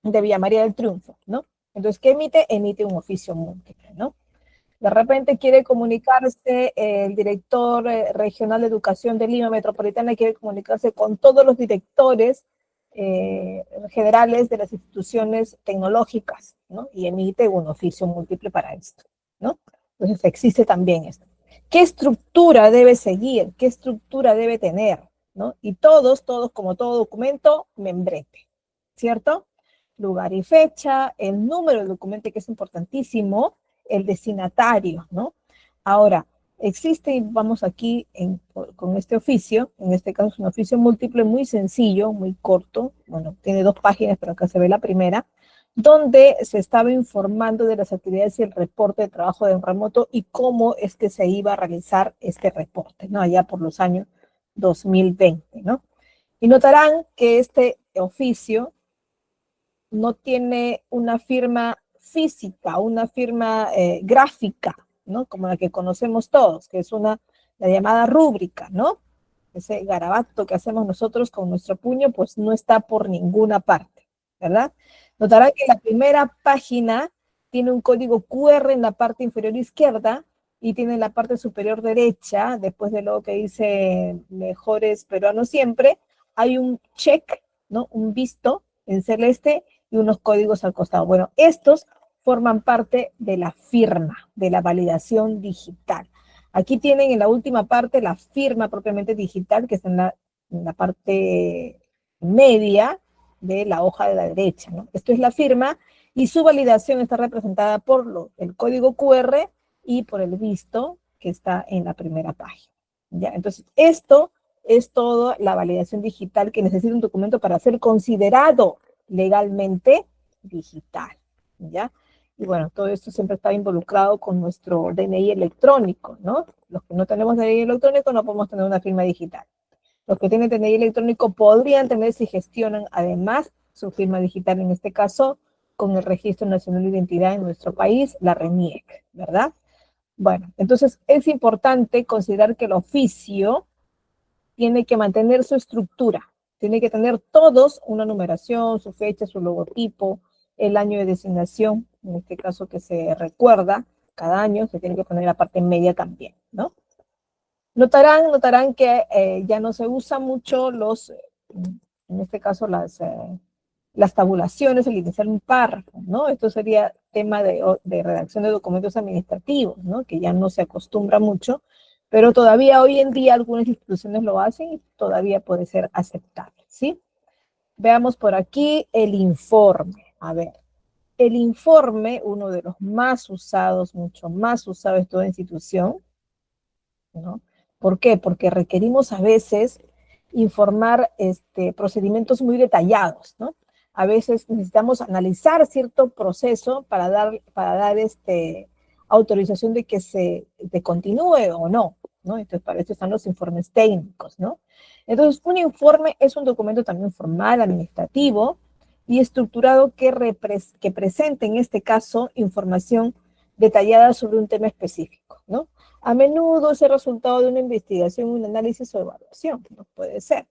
Villa María del Triunfo, ¿no? Entonces, ¿qué emite? Emite un oficio múltiple, ¿no? De repente quiere comunicarse el director regional de educación de Lima Metropolitana, quiere comunicarse con todos los directores generales de las instituciones tecnológicas, ¿no? Y emite un oficio múltiple para esto, ¿no? Entonces existe también esto. ¿Qué estructura debe seguir? ¿Qué estructura debe tener? ¿No? Y todos, como todo documento, membrete, ¿cierto? Lugar y fecha, el número del documento, que es importantísimo, el destinatario, ¿no? Ahora, existe, vamos aquí con este oficio, en este caso es un oficio múltiple muy sencillo, muy corto, bueno, tiene 2 páginas, pero acá se ve la primera, donde se estaba informando de las actividades y el reporte de trabajo de remoto y cómo es que se iba a realizar este reporte, ¿no? Allá por los años 2020, ¿no? Y notarán que este oficio no tiene una firma física, una firma gráfica, ¿no? Como la que conocemos todos, que es la llamada rúbrica, ¿no? Ese garabato que hacemos nosotros con nuestro puño, pues no está por ninguna parte, ¿verdad? Notarán que la primera página tiene un código QR en la parte inferior izquierda y tiene en la parte superior derecha, después de lo que dice mejores peruanos siempre, hay un check, ¿no? Un visto en celeste y unos códigos al costado. Bueno, estos forman parte de la firma, de la validación digital. Aquí tienen en la última parte la firma propiamente digital, que está en la parte media de la hoja de la derecha, ¿no? Esto es la firma y su validación está representada por el código QR y por el visto que está en la primera página. ¿Ya? Entonces, esto es toda la validación digital que necesita un documento para ser considerado legalmente digital. ¿Ya? Y bueno, todo esto siempre está involucrado con nuestro DNI electrónico, ¿no? Los que no tenemos DNI electrónico no podemos tener una firma digital. Los que tienen DNI electrónico podrían tener, si gestionan además su firma digital, en este caso, con el Registro Nacional de Identidad en nuestro país, la RENIEC, ¿verdad? Bueno, entonces es importante considerar que el oficio tiene que mantener su estructura, tiene que tener todos una numeración, su fecha, su logotipo, el año de designación, en este caso que se recuerda cada año, se tiene que poner la parte media también, ¿no? Notarán que ya no se usa mucho en este caso las tabulaciones, el iniciar un párrafo, ¿no? Esto sería tema de redacción de documentos administrativos, ¿no? Que ya no se acostumbra mucho, pero todavía hoy en día algunas instituciones lo hacen y todavía puede ser aceptable, ¿sí? Veamos por aquí el informe. A ver, el informe, uno de los más usados, mucho más usado en toda institución, ¿no? ¿Por qué? Porque requerimos a veces informar procedimientos muy detallados, ¿no? A veces necesitamos analizar cierto proceso para dar autorización de que se continúe o no, ¿no? Entonces, para eso están los informes técnicos, ¿no? Entonces, un informe es un documento también formal, administrativo y estructurado que presente, en este caso, información detallada sobre un tema específico, ¿no? A menudo es el resultado de una investigación, un análisis o evaluación, ¿no? Puede ser.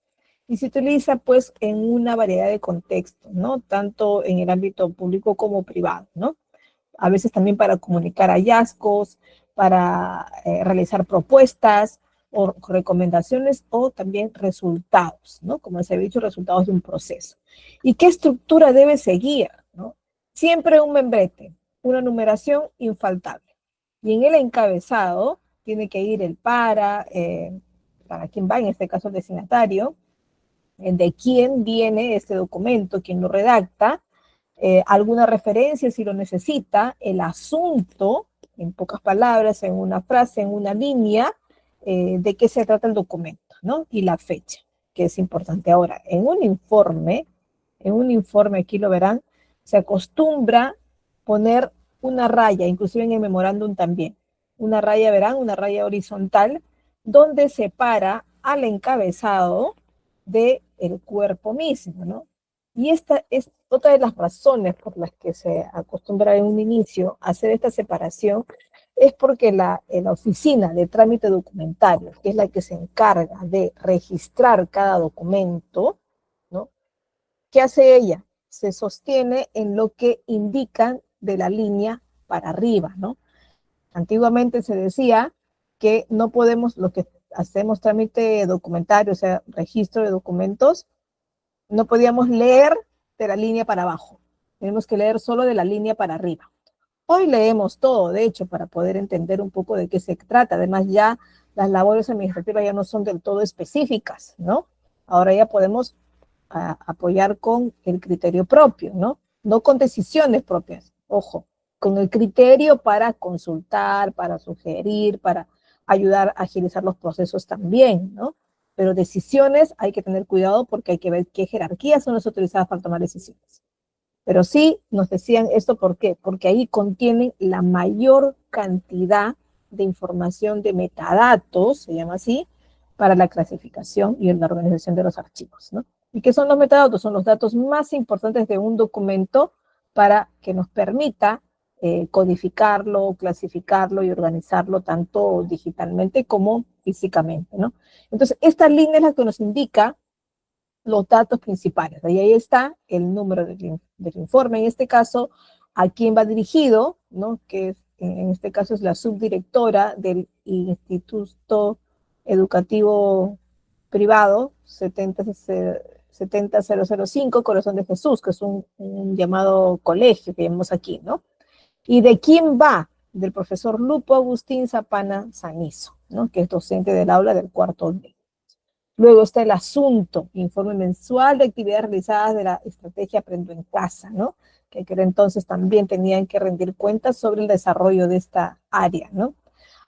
Y se utiliza, pues, en una variedad de contextos, ¿no? Tanto en el ámbito público como privado, ¿no? A veces también para comunicar hallazgos, para realizar propuestas o recomendaciones o también resultados, ¿no? Como se ha dicho, resultados de un proceso. ¿Y qué estructura debe seguir, ¿no? Siempre un membrete, una numeración infaltable. Y en el encabezado tiene que ir el para quién va, en este caso el destinatario, de quién viene este documento, quién lo redacta, alguna referencia si lo necesita, el asunto, en pocas palabras, en una frase, en una línea, de qué se trata el documento, ¿no? Y la fecha, que es importante. Ahora, en un informe, aquí lo verán, se acostumbra poner una raya, inclusive en el memorándum también, una raya, verán, una raya horizontal, donde separa al encabezado del cuerpo mismo, ¿no? Y esta es otra de las razones por las que se acostumbra en un inicio a hacer esta separación, es porque la oficina de trámite documentario, que es la que se encarga de registrar cada documento, ¿no? ¿Qué hace ella? Se sostiene en lo que indican de la línea para arriba, ¿no? Antiguamente se decía que no podemos, lo que hacemos trámite documentario, o sea, registro de documentos, no podíamos leer de la línea para abajo. Tenemos que leer solo de la línea para arriba. Hoy leemos todo, de hecho, para poder entender un poco de qué se trata. Además, ya las labores administrativas ya no son del todo específicas, ¿no? Ahora ya podemos apoyar con el criterio propio, ¿no? No con decisiones propias, ojo, con el criterio para consultar, para sugerir, para ayudar a agilizar los procesos también, ¿no? Pero decisiones hay que tener cuidado porque hay que ver qué jerarquías son las utilizadas para tomar decisiones. Pero sí nos decían esto, ¿por qué? Porque ahí contienen la mayor cantidad de información de metadatos, se llama así, para la clasificación y la organización de los archivos, ¿no? ¿Y qué son los metadatos? Son los datos más importantes de un documento para que nos permita codificarlo, clasificarlo y organizarlo tanto digitalmente como físicamente, ¿no? Entonces, esta línea es la que nos indica los datos principales. Ahí está el número del informe, en este caso, a quién va dirigido, ¿no? Que en este caso es la subdirectora del Instituto Educativo Privado 70005, Corazón de Jesús, que es un llamado colegio que vemos aquí, ¿no? ¿Y de quién va? Del profesor Lupo Agustín Zapana Sanizo, ¿no? Que es docente del aula del cuarto D. Luego está el asunto, informe mensual de actividades realizadas de la estrategia Aprendo en Casa, ¿no? Que aquel entonces también tenían que rendir cuentas sobre el desarrollo de esta área, ¿no?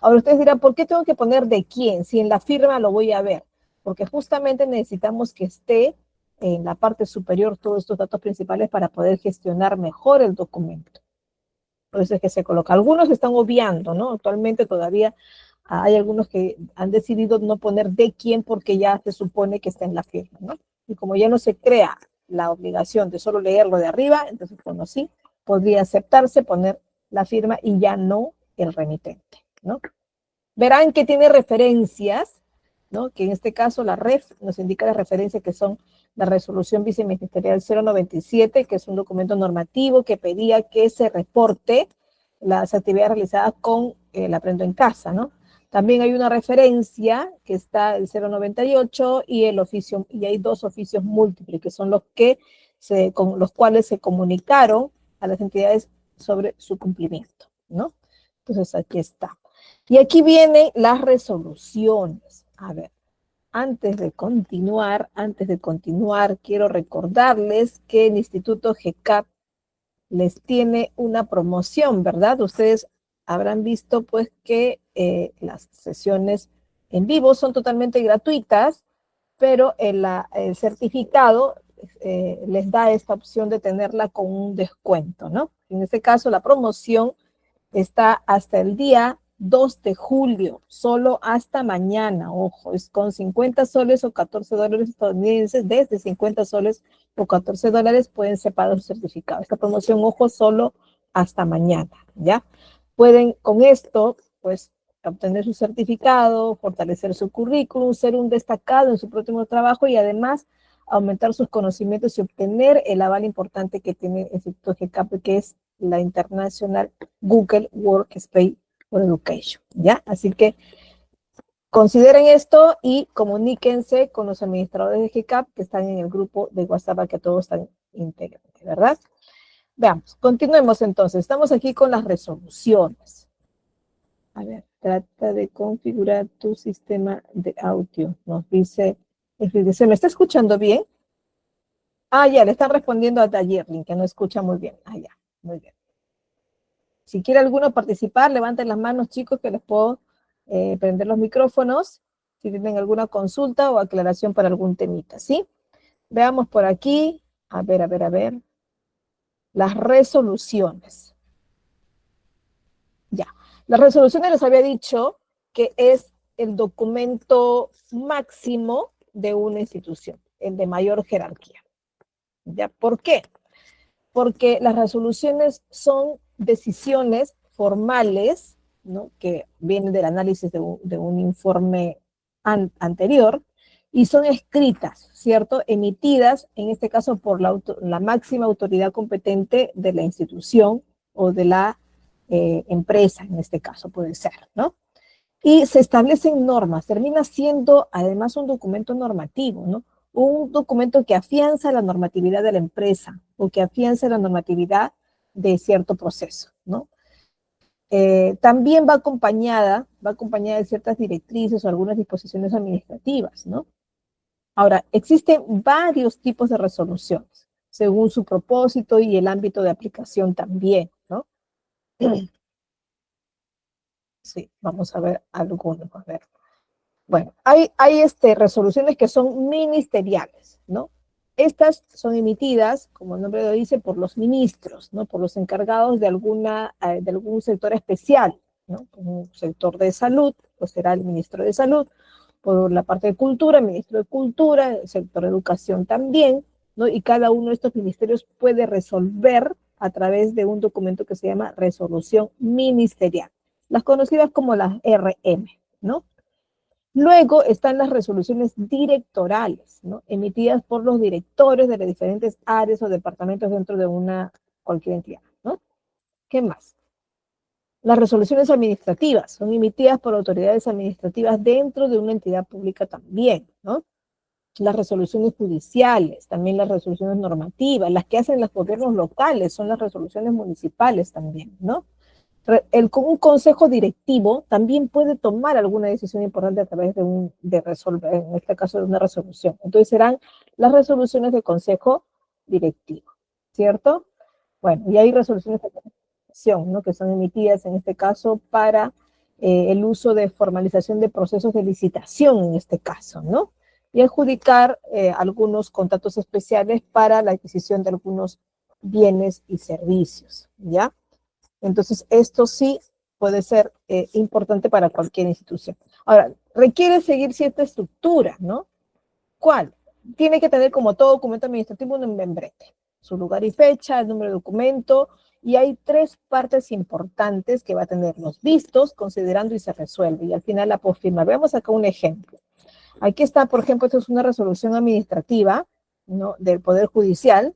Ahora ustedes dirán, ¿por qué tengo que poner de quién? Si en la firma lo voy a ver. Porque justamente necesitamos que esté en la parte superior todos estos datos principales para poder gestionar mejor el documento. Por eso es que se coloca. Algunos están obviando, ¿no? Actualmente todavía hay algunos que han decidido no poner de quién porque ya se supone que está en la firma, ¿no? Y como ya no se crea la obligación de solo leerlo de arriba, entonces, bueno, sí, podría aceptarse poner la firma y ya no el remitente, ¿no? Verán que tiene referencias, ¿no? Que en este caso la REF nos indica las referencias que son la resolución viceministerial 097, que es un documento normativo que pedía que se reporte las actividades realizadas con el Aprendo en Casa, ¿no? También hay una referencia que está el 098 y el oficio, y hay dos oficios múltiples, que son con los cuales se comunicaron a las entidades sobre su cumplimiento, ¿no? Entonces aquí está. Y aquí vienen las resoluciones. A ver, antes de continuar, quiero recordarles que el Instituto GECAP les tiene una promoción, ¿verdad? Ustedes habrán visto pues que las sesiones en vivo son totalmente gratuitas, pero el certificado les da esta opción de tenerla con un descuento, ¿no? En este caso, la promoción está hasta el día 2 de julio, solo hasta mañana, ojo, es con 50 soles o 14 dólares estadounidenses, desde 50 soles o 14 dólares pueden ser pagos los certificados. Esta promoción, ojo, solo hasta mañana, ¿ya? Pueden con esto, pues, obtener su certificado, fortalecer su currículum, ser un destacado en su próximo trabajo y además aumentar sus conocimientos y obtener el aval importante que tiene el Instituto GCAP, que es la Internacional Google Workspace for Education, ¿ya? Así que consideren esto y comuníquense con los administradores de GCAP que están en el grupo de WhatsApp al que todos están integrados, ¿verdad? Veamos, continuemos entonces. Estamos aquí con las resoluciones. A ver, trata de configurar tu sistema de audio. Nos dice, ¿se me está escuchando bien? Ah, ya, le están respondiendo a Tayerlin, que no escucha muy bien. Ah, ya, muy bien. Si quiere alguno participar, levanten las manos, chicos, que les puedo prender los micrófonos, si tienen alguna consulta o aclaración para algún temita, ¿sí? Veamos por aquí, a ver, las resoluciones. Ya, las resoluciones les había dicho que es el documento máximo de una institución, el de mayor jerarquía. ¿Ya? ¿Por qué? Porque las resoluciones son decisiones formales, ¿no? Que vienen del análisis de un informe anterior y son escritas, ¿cierto? Emitidas, en este caso, por la máxima autoridad competente de la institución o de la empresa, en este caso puede ser, ¿no? Y se establecen normas, termina siendo además un documento normativo, ¿no? Un documento que afianza la normatividad de la empresa o que afianza la normatividad de cierto proceso, ¿no? También va acompañada de ciertas directrices o algunas disposiciones administrativas, ¿no? Ahora, existen varios tipos de resoluciones, según su propósito y el ámbito de aplicación también, ¿no? Sí, vamos a ver algunos, a ver. Bueno, hay resoluciones que son ministeriales, ¿no? Estas son emitidas, como el nombre lo dice, por los ministros, ¿no? Por los encargados de algún sector especial, ¿no? Un sector de salud, pues será el ministro de salud. Por la parte de cultura, el ministro de cultura, el sector de educación también, ¿no? Y cada uno de estos ministerios puede resolver a través de un documento que se llama resolución ministerial, las conocidas como las RM, ¿no? Luego están las resoluciones directorales, ¿no? Emitidas por los directores de las diferentes áreas o departamentos dentro de cualquier entidad, ¿no? ¿Qué más? Las resoluciones administrativas son emitidas por autoridades administrativas dentro de una entidad pública también, ¿no? Las resoluciones judiciales, también las resoluciones normativas, las que hacen los gobiernos locales, son las resoluciones municipales también, ¿no? Un consejo directivo también puede tomar alguna decisión importante a través de resolver, en este caso de una resolución. Entonces serán las resoluciones de consejo directivo, ¿cierto? Bueno, y hay resoluciones de administración, ¿no? Que son emitidas en este caso para el uso de formalización de procesos de licitación en este caso, ¿no? Y adjudicar algunos contratos especiales para la adquisición de algunos bienes y servicios, ¿ya? Entonces, esto sí puede ser importante para cualquier institución. Ahora, requiere seguir cierta estructura, ¿no? ¿Cuál? Tiene que tener, como todo documento administrativo, un membrete, su lugar y fecha, el número de documento, y hay tres partes importantes que va a tener los vistos, considerando y se resuelve, y al final la postfirma. Veamos acá un ejemplo. Aquí está, por ejemplo, esto es una resolución administrativa, ¿no?, del Poder Judicial,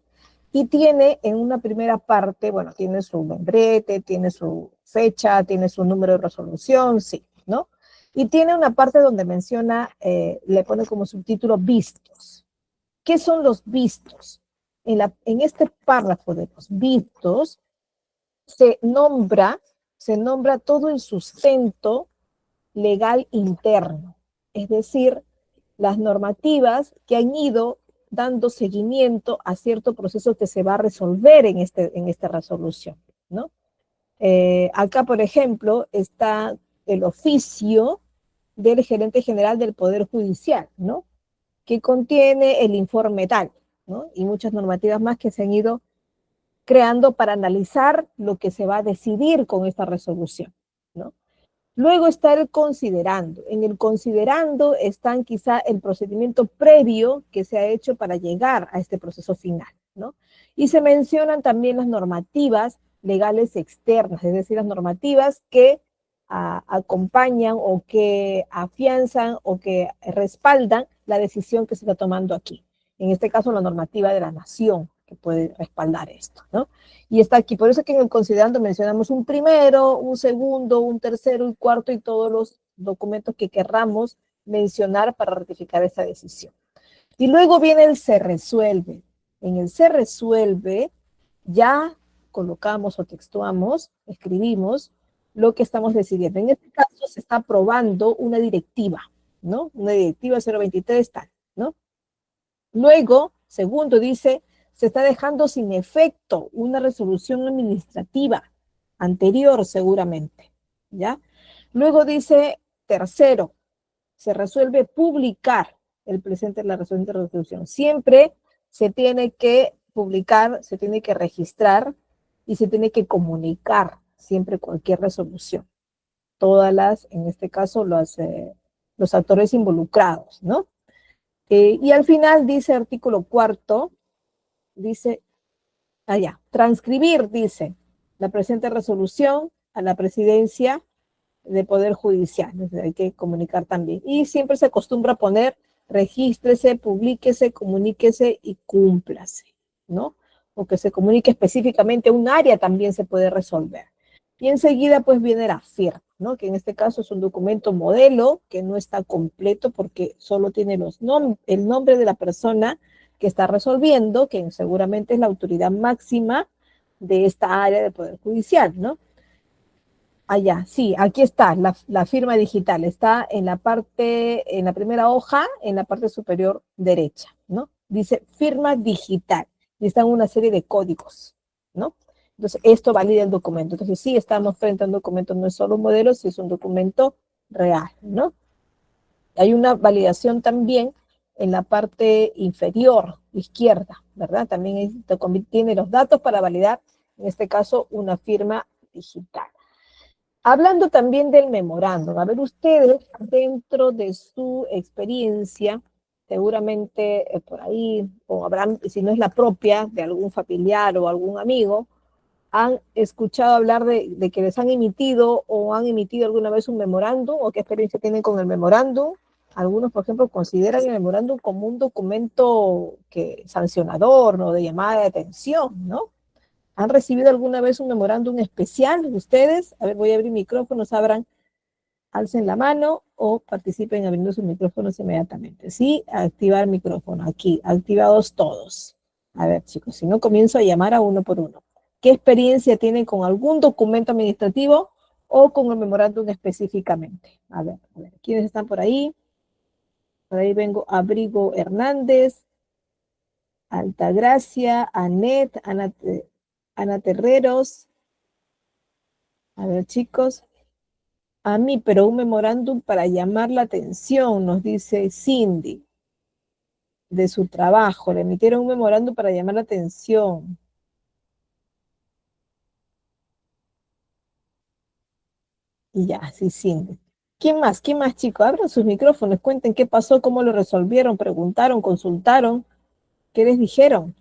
y tiene en una primera parte, bueno, tiene su membrete, tiene su fecha, tiene su número de resolución, sí, ¿no? Y tiene una parte donde menciona, le pone como subtítulo vistos. ¿Qué son los vistos? En este párrafo de los vistos se nombra todo el sustento legal interno, es decir, las normativas que han ido dando seguimiento a cierto proceso que se va a resolver en esta resolución, ¿no? Acá, por ejemplo, está el oficio del gerente general del Poder Judicial, ¿no? Que contiene el informe tal, ¿no? Y muchas normativas más que se han ido creando para analizar lo que se va a decidir con esta resolución, ¿no? Luego está el considerando. En el considerando están quizá el procedimiento previo que se ha hecho para llegar a este proceso final, ¿no? Y se mencionan también las normativas legales externas, es decir, las normativas que acompañan o que afianzan o que respaldan la decisión que se está tomando aquí. En este caso, la normativa de la nación que puede respaldar esto, ¿no? Y está aquí. Por eso que en el considerando mencionamos un primero, un segundo, un tercero y cuarto y todos los documentos que querramos mencionar para ratificar esa decisión. Y luego viene el se resuelve. En el se resuelve ya colocamos o textuamos, escribimos lo que estamos decidiendo. En este caso se está aprobando una directiva, ¿no? Una directiva 023 tal, ¿no? Luego, segundo, dice, se está dejando sin efecto una resolución administrativa anterior seguramente, ¿ya? Luego dice, tercero, se resuelve publicar el presente de la resolución. Siempre se tiene que publicar, se tiene que registrar y se tiene que comunicar siempre cualquier resolución. Todas en este caso, los actores involucrados, ¿no? Y al final dice artículo cuarto, dice, transcribir, dice, la presente resolución a la presidencia de Poder Judicial. Entonces hay que comunicar también. Y siempre se acostumbra a poner, regístrese, publíquese, comuníquese y cúmplase, ¿no? O que se comunique específicamente un área también se puede resolver. Y enseguida pues viene la firma, ¿no? Que en este caso es un documento modelo que no está completo porque solo tiene el nombre de la persona que está resolviendo, que seguramente es la autoridad máxima de esta área del Poder Judicial, ¿no? Sí, aquí está la firma digital, está en la primera hoja, en la parte superior derecha, ¿no? Dice firma digital y están una serie de códigos, ¿no? Entonces, esto valida el documento. Entonces, sí, estamos frente a un documento, no es solo un modelo, sí es un documento real, ¿no? Hay una validación también en la parte inferior, izquierda, ¿verdad? También tiene los datos para validar, en este caso, una firma digital. Hablando también del memorándum, a ver, ustedes, dentro de su experiencia, seguramente por ahí, o habrán, si no es la propia, de algún familiar o algún amigo, han escuchado hablar de que les han emitido o han emitido alguna vez un memorándum, o qué experiencia tienen con el memorándum. Algunos, por ejemplo, consideran el memorándum como un documento sancionador, ¿no? De llamada de atención, ¿no? ¿Han recibido alguna vez un memorándum especial ustedes? A ver, voy a abrir micrófonos, alcen la mano o participen abriendo sus micrófonos inmediatamente. Sí, activar micrófono, aquí, activados todos. A ver, chicos, si no comienzo a llamar a uno por uno. ¿Qué experiencia tienen con algún documento administrativo o con el memorándum específicamente? A ver, ¿quiénes están por ahí? Por ahí vengo Abrigo Hernández, Altagracia, Anet, Ana Terreros. A ver, chicos. A mí, pero un memorándum para llamar la atención, nos dice Cindy, de su trabajo. Le emitieron un memorándum para llamar la atención. Y ya, sí, Cindy. ¿Quién más? ¿Quién más, chicos? Abran sus micrófonos, cuenten qué pasó, cómo lo resolvieron, preguntaron, consultaron, qué les dijeron.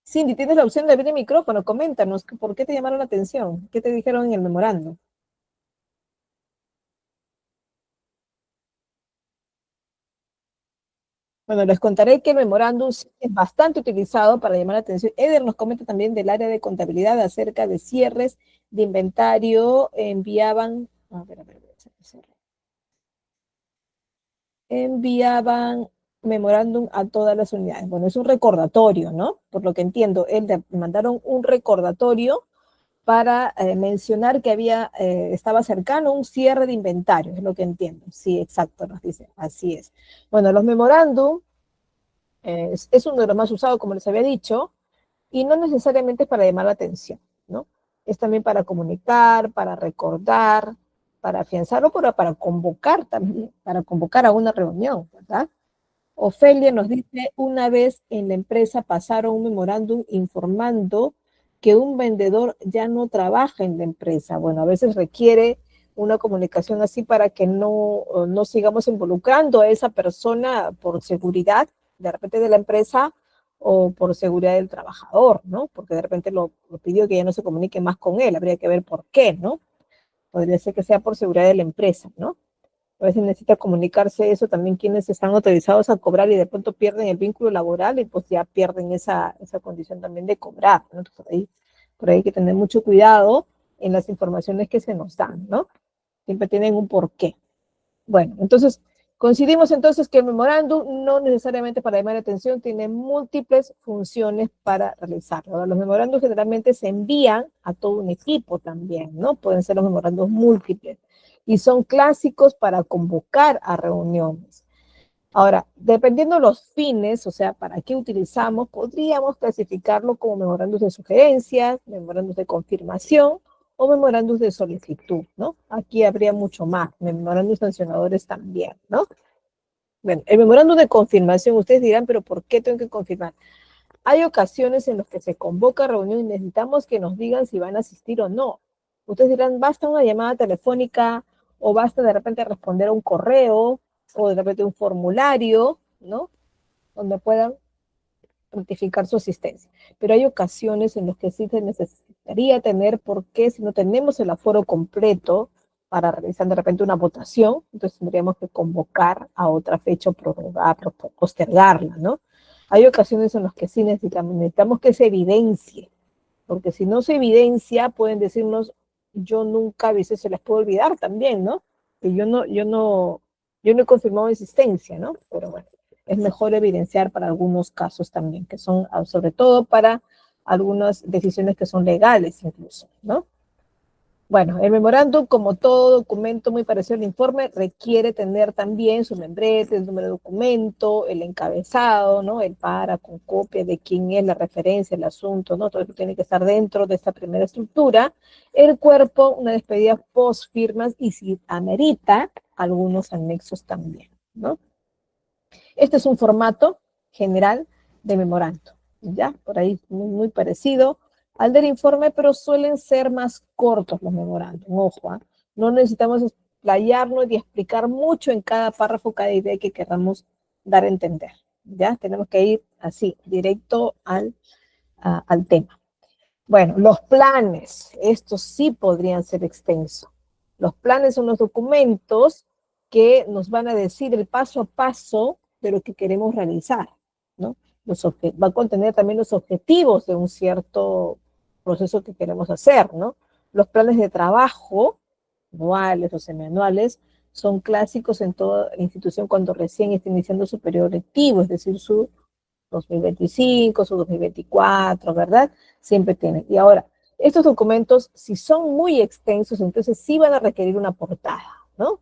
Cindy, tienes la opción de abrir el micrófono, coméntanos, ¿por qué te llamaron la atención? ¿Qué te dijeron en el memorándum? Bueno, les contaré que el memorándum sí es bastante utilizado para llamar la atención. Eder nos comenta también del área de contabilidad acerca de cierres de inventario. Enviaban memorándum a todas las unidades. Bueno, es un recordatorio, ¿no? Por lo que entiendo, mandaron un recordatorio para mencionar que estaba cercano un cierre de inventario, es lo que entiendo. Sí, exacto, nos dice, así es. Bueno, los memorándum es uno de los más usados, como les había dicho, y no necesariamente es para llamar la atención, ¿no? Es también para comunicar, para recordar, para afianzar o para convocar también, para convocar a una reunión, ¿verdad? Ofelia nos dice, una vez en la empresa pasaron un memorándum informando que un vendedor ya no trabaja en la empresa. Bueno, a veces requiere una comunicación así para que no sigamos involucrando a esa persona por seguridad, de repente de la empresa o por seguridad del trabajador, ¿no? Porque de repente lo pidió que ya no se comunique más con él, habría que ver por qué, ¿no? Podría ser que sea por seguridad de la empresa, ¿no? A veces necesita comunicarse eso también quienes están autorizados a cobrar y de pronto pierden el vínculo laboral y pues ya pierden esa condición también de cobrar, ¿no? Entonces, por ahí hay que tener mucho cuidado en las informaciones que se nos dan, ¿no? Siempre tienen un porqué. Bueno, entonces, coincidimos entonces que el memorándum no necesariamente para llamar la atención tiene múltiples funciones para realizarlo. Ahora, los memorándums generalmente se envían a todo un equipo también, ¿no? Pueden ser los memorándums múltiples y son clásicos para convocar a reuniones. Ahora, dependiendo de los fines, o sea, para qué utilizamos, podríamos clasificarlo como memorandos de sugerencias, memorandos de confirmación o memorandos de solicitud, ¿no? Aquí habría mucho más, memorandos sancionadores también, ¿no? Bueno, el memorando de confirmación, ustedes dirán, pero ¿por qué tengo que confirmar? Hay ocasiones en las que se convoca reunión y necesitamos que nos digan si van a asistir o no. Ustedes dirán, basta una llamada telefónica o basta de repente responder a un correo o de repente un formulario, ¿no? Donde puedan notificar su asistencia. Pero hay ocasiones en las que sí se necesitaría tener, porque si no tenemos el aforo completo para realizar de repente una votación, entonces tendríamos que convocar a otra fecha o prorrogar, postergarla, ¿no? Hay ocasiones en las que sí necesitamos que se evidencie, porque si no se evidencia, pueden decirnos, yo nunca, a veces se les puede olvidar también, ¿no? Que yo no he confirmado existencia, ¿no? Pero bueno, es mejor evidenciar para algunos casos también, que son sobre todo para algunas decisiones que son legales incluso, ¿no? Bueno, el memorándum, como todo documento muy parecido al informe, requiere tener también su membrete, el número de documento, el encabezado, ¿no? El para con copia de quién es la referencia, el asunto, ¿no? Todo eso tiene que estar dentro de esta primera estructura. El cuerpo, una despedida post firmas y si amerita, algunos anexos también, ¿no? Este es un formato general de memorando, ¿ya? Por ahí muy parecido al del informe, pero suelen ser más cortos los memorandos. Ojo, ¿eh? No necesitamos explayarnos y explicar mucho en cada párrafo, cada idea que queramos dar a entender, ¿ya? Tenemos que ir así, directo al tema. Bueno, los planes, estos sí podrían ser extensos. Los planes son los documentos que nos van a decir el paso a paso de lo que queremos realizar, ¿no? Va a contener también los objetivos de un cierto proceso que queremos hacer, ¿no? Los planes de trabajo, anuales o semianuales, son clásicos en toda institución cuando recién está iniciando su periodo lectivo, es decir, su 2025, su 2024, ¿verdad? Siempre tienen. Y ahora, estos documentos, si son muy extensos, entonces sí van a requerir una portada, ¿no?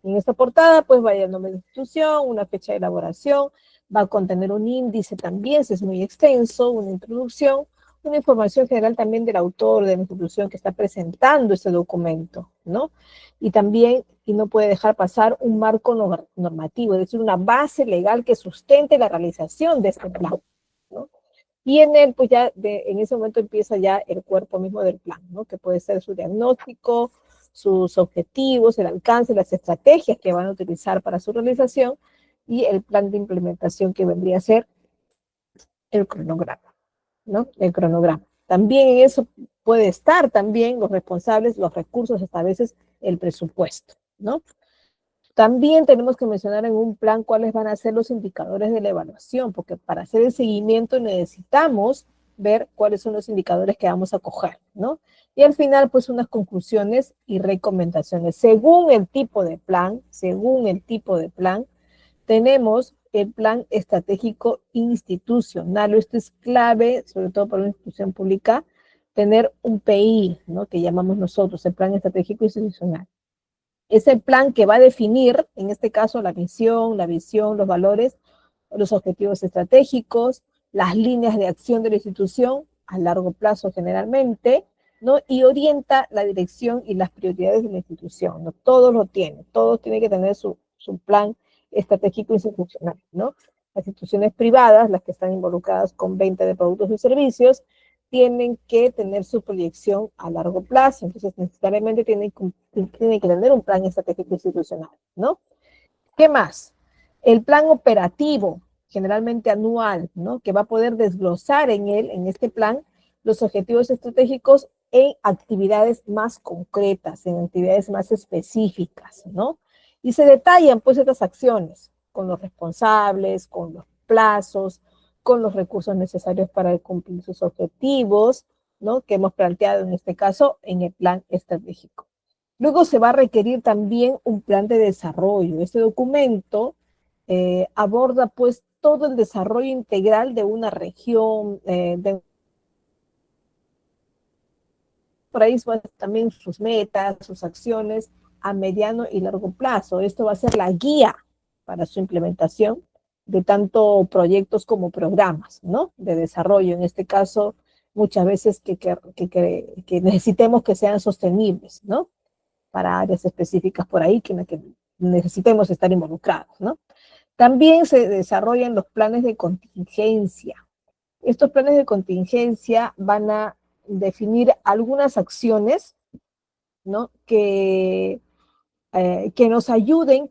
En esta portada, pues vaya el nombre de la institución, una fecha de elaboración, va a contener un índice también, si es muy extenso, una introducción, una información general también del autor de la institución que está presentando ese documento, ¿no? Y también, y no puede dejar pasar un marco normativo, es decir, una base legal que sustente la realización de este plan, ¿no? Y en él, pues ya en ese momento empieza ya el cuerpo mismo del plan, ¿no? Que puede ser su diagnóstico, sus objetivos, el alcance, las estrategias que van a utilizar para su realización y el plan de implementación que vendría a ser el cronograma, ¿no? El cronograma. También en eso puede estar también los responsables, los recursos, hasta a veces el presupuesto, ¿no? También tenemos que mencionar en un plan cuáles van a ser los indicadores de la evaluación, porque para hacer el seguimiento necesitamos ver cuáles son los indicadores que vamos a coger, ¿no? Y al final, pues unas conclusiones y recomendaciones. Según el tipo de plan, tenemos el plan estratégico institucional. Esto es clave, sobre todo para una institución pública, tener un PI, ¿no? Que llamamos nosotros, el plan estratégico institucional. Es el plan que va a definir, en este caso, la misión, la visión, los valores, los objetivos estratégicos, las líneas de acción de la institución a largo plazo generalmente, ¿no? Y orienta la dirección y las prioridades de la institución, ¿no? Todos lo tienen, todos tienen que tener su plan estratégico institucional, ¿no? Las instituciones privadas, las que están involucradas con venta de productos y servicios, tienen que tener su proyección a largo plazo, entonces necesariamente tienen que tener un plan estratégico institucional, ¿no? ¿Qué más? El plan operativo, generalmente anual, ¿no? Que va a poder desglosar en él, en este plan, los objetivos estratégicos en actividades más concretas, en actividades más específicas, ¿no? Y se detallan, pues, estas acciones con los responsables, con los plazos, con los recursos necesarios para cumplir sus objetivos, ¿no? Que hemos planteado en este caso en el plan estratégico. Luego se va a requerir también un plan de desarrollo. Este documento aborda pues todo el desarrollo integral de una región, por ahí también sus metas, sus acciones a mediano y largo plazo. Esto va a ser la guía para su implementación de tanto proyectos como programas, ¿no? De desarrollo, en este caso, muchas veces que necesitemos que sean sostenibles, ¿no? Para áreas específicas por ahí que necesitemos estar involucrados, ¿no? También se desarrollan los planes de contingencia. Estos planes de contingencia van a definir algunas acciones, ¿no? Que nos ayuden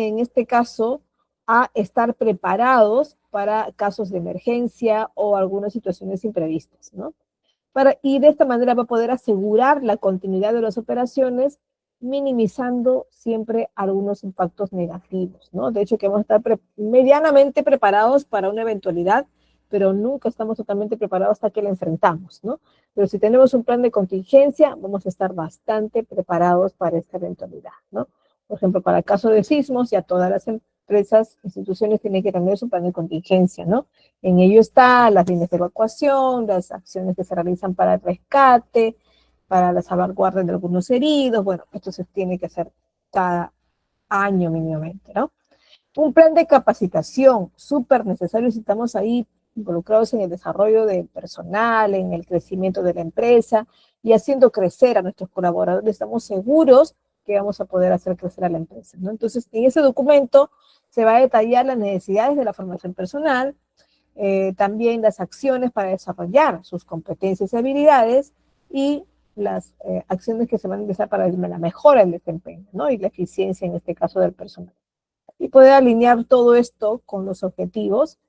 en este caso a estar preparados para casos de emergencia o algunas situaciones imprevistas, ¿no? Y de esta manera va a poder asegurar la continuidad de las operaciones, minimizando siempre algunos impactos negativos, ¿no? De hecho, que vamos a estar medianamente preparados para una eventualidad, pero nunca estamos totalmente preparados hasta que la enfrentamos, ¿no? Pero si tenemos un plan de contingencia, vamos a estar bastante preparados para esta eventualidad, ¿no? Por ejemplo, para el caso de sismos, ya todas las empresas, instituciones tienen que tener su plan de contingencia, ¿no? En ello está las líneas de evacuación, las acciones que se realizan para el rescate, para la salvaguardia de algunos heridos. Bueno, esto se tiene que hacer cada año mínimamente, ¿no? Un plan de capacitación súper necesario si estamos ahí involucrados en el desarrollo del personal, en el crecimiento de la empresa y haciendo crecer a nuestros colaboradores. Estamos seguros que vamos a poder hacer crecer a la empresa, ¿no? Entonces, en ese documento se va a detallar las necesidades de la formación personal, también las acciones para desarrollar sus competencias y habilidades y las acciones que se van a empezar para la mejora del desempeño, ¿no? Y la eficiencia en este caso del personal. Y poder alinear todo esto con los objetivos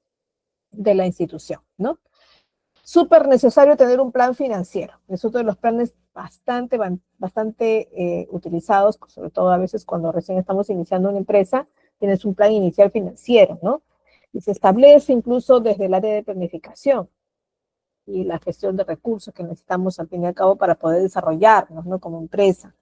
de la institución, ¿no? Súper necesario tener un plan financiero. Es otro de los planes bastante utilizados, sobre todo a veces cuando recién estamos iniciando una empresa, tienes un plan inicial financiero, ¿no? Y se establece incluso desde el área de planificación y la gestión de recursos que necesitamos al fin y al cabo para poder desarrollarnos, ¿no? Como empresa.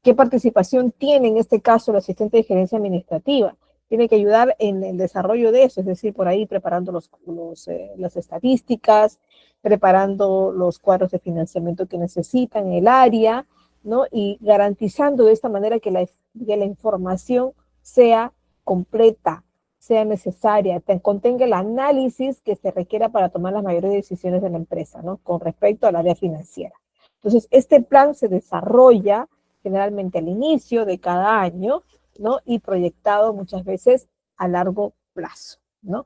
¿Qué participación tiene en este caso el asistente de gerencia administrativa? Tiene que ayudar en el desarrollo de eso, es decir, por ahí preparando las estadísticas, preparando los cuadros de financiamiento que necesitan en el área, ¿no? Y garantizando de esta manera que la información sea completa, sea necesaria, contenga el análisis que se requiera para tomar las mayores decisiones de la empresa, ¿no? Con respecto al área financiera. Entonces, este plan se desarrolla generalmente al inicio de cada año, ¿no? Y proyectado muchas veces a largo plazo, ¿no?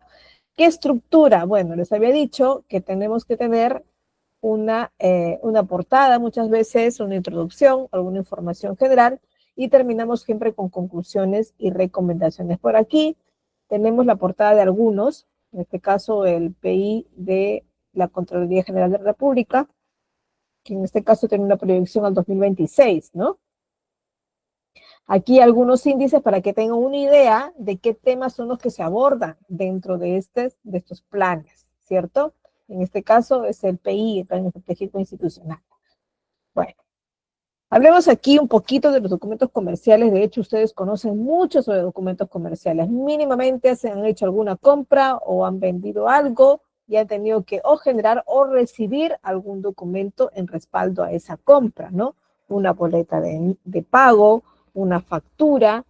¿Qué estructura? Bueno, les había dicho que tenemos que tener una portada muchas veces, una introducción, alguna información general, y terminamos siempre con conclusiones y recomendaciones. Por aquí tenemos la portada de algunos, en este caso el PI de la Contraloría General de la República, que en este caso tiene una proyección al 2026, ¿no? Aquí algunos índices para que tengan una idea de qué temas son los que se abordan dentro de estos planes, ¿cierto? En este caso es el PI, el Plan Estratégico Institucional. Bueno, hablemos aquí un poquito de los documentos comerciales. De hecho, ustedes conocen mucho sobre documentos comerciales. Mínimamente se han hecho alguna compra o han vendido algo y han tenido que o generar o recibir algún documento en respaldo a esa compra, ¿no? Una boleta de pago, una factura,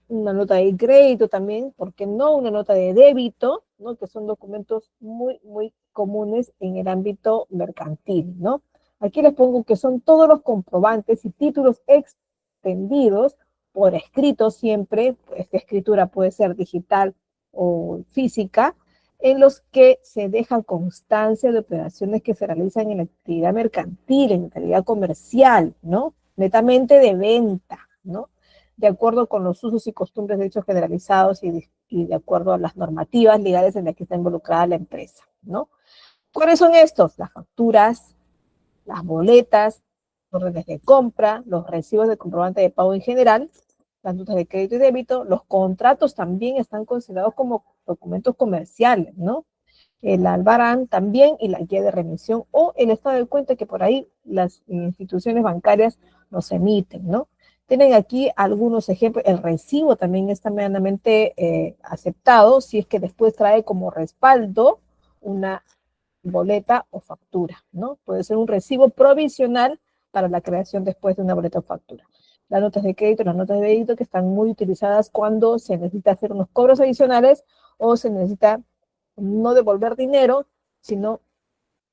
una nota de crédito también, ¿por qué no? Una nota de débito, ¿no? Que son documentos muy, muy comunes en el ámbito mercantil, ¿no? Aquí les pongo que son todos los comprobantes y títulos extendidos por escrito siempre, esta escritura puede ser digital o física, en los que se deja constancia de operaciones que se realizan en la actividad mercantil, en la actividad comercial, ¿no? Netamente de venta, ¿no? De acuerdo con los usos y costumbres de hechos generalizados y de acuerdo a las normativas legales en las que está involucrada la empresa, ¿no? ¿Cuáles son estos? Las facturas, las boletas, órdenes de compra, los recibos de comprobante de pago en general, las notas de crédito y débito, los contratos también están considerados como documentos comerciales, ¿no? El albarán también y la guía de remisión o el estado de cuenta que por ahí las instituciones bancarias nos emiten, ¿no? Tienen aquí algunos ejemplos, el recibo también está medianamente aceptado si es que después trae como respaldo una boleta o factura, ¿no? Puede ser un recibo provisional para la creación después de una boleta o factura. Las notas de crédito, las notas de débito que están muy utilizadas cuando se necesita hacer unos cobros adicionales o se necesita no devolver dinero, sino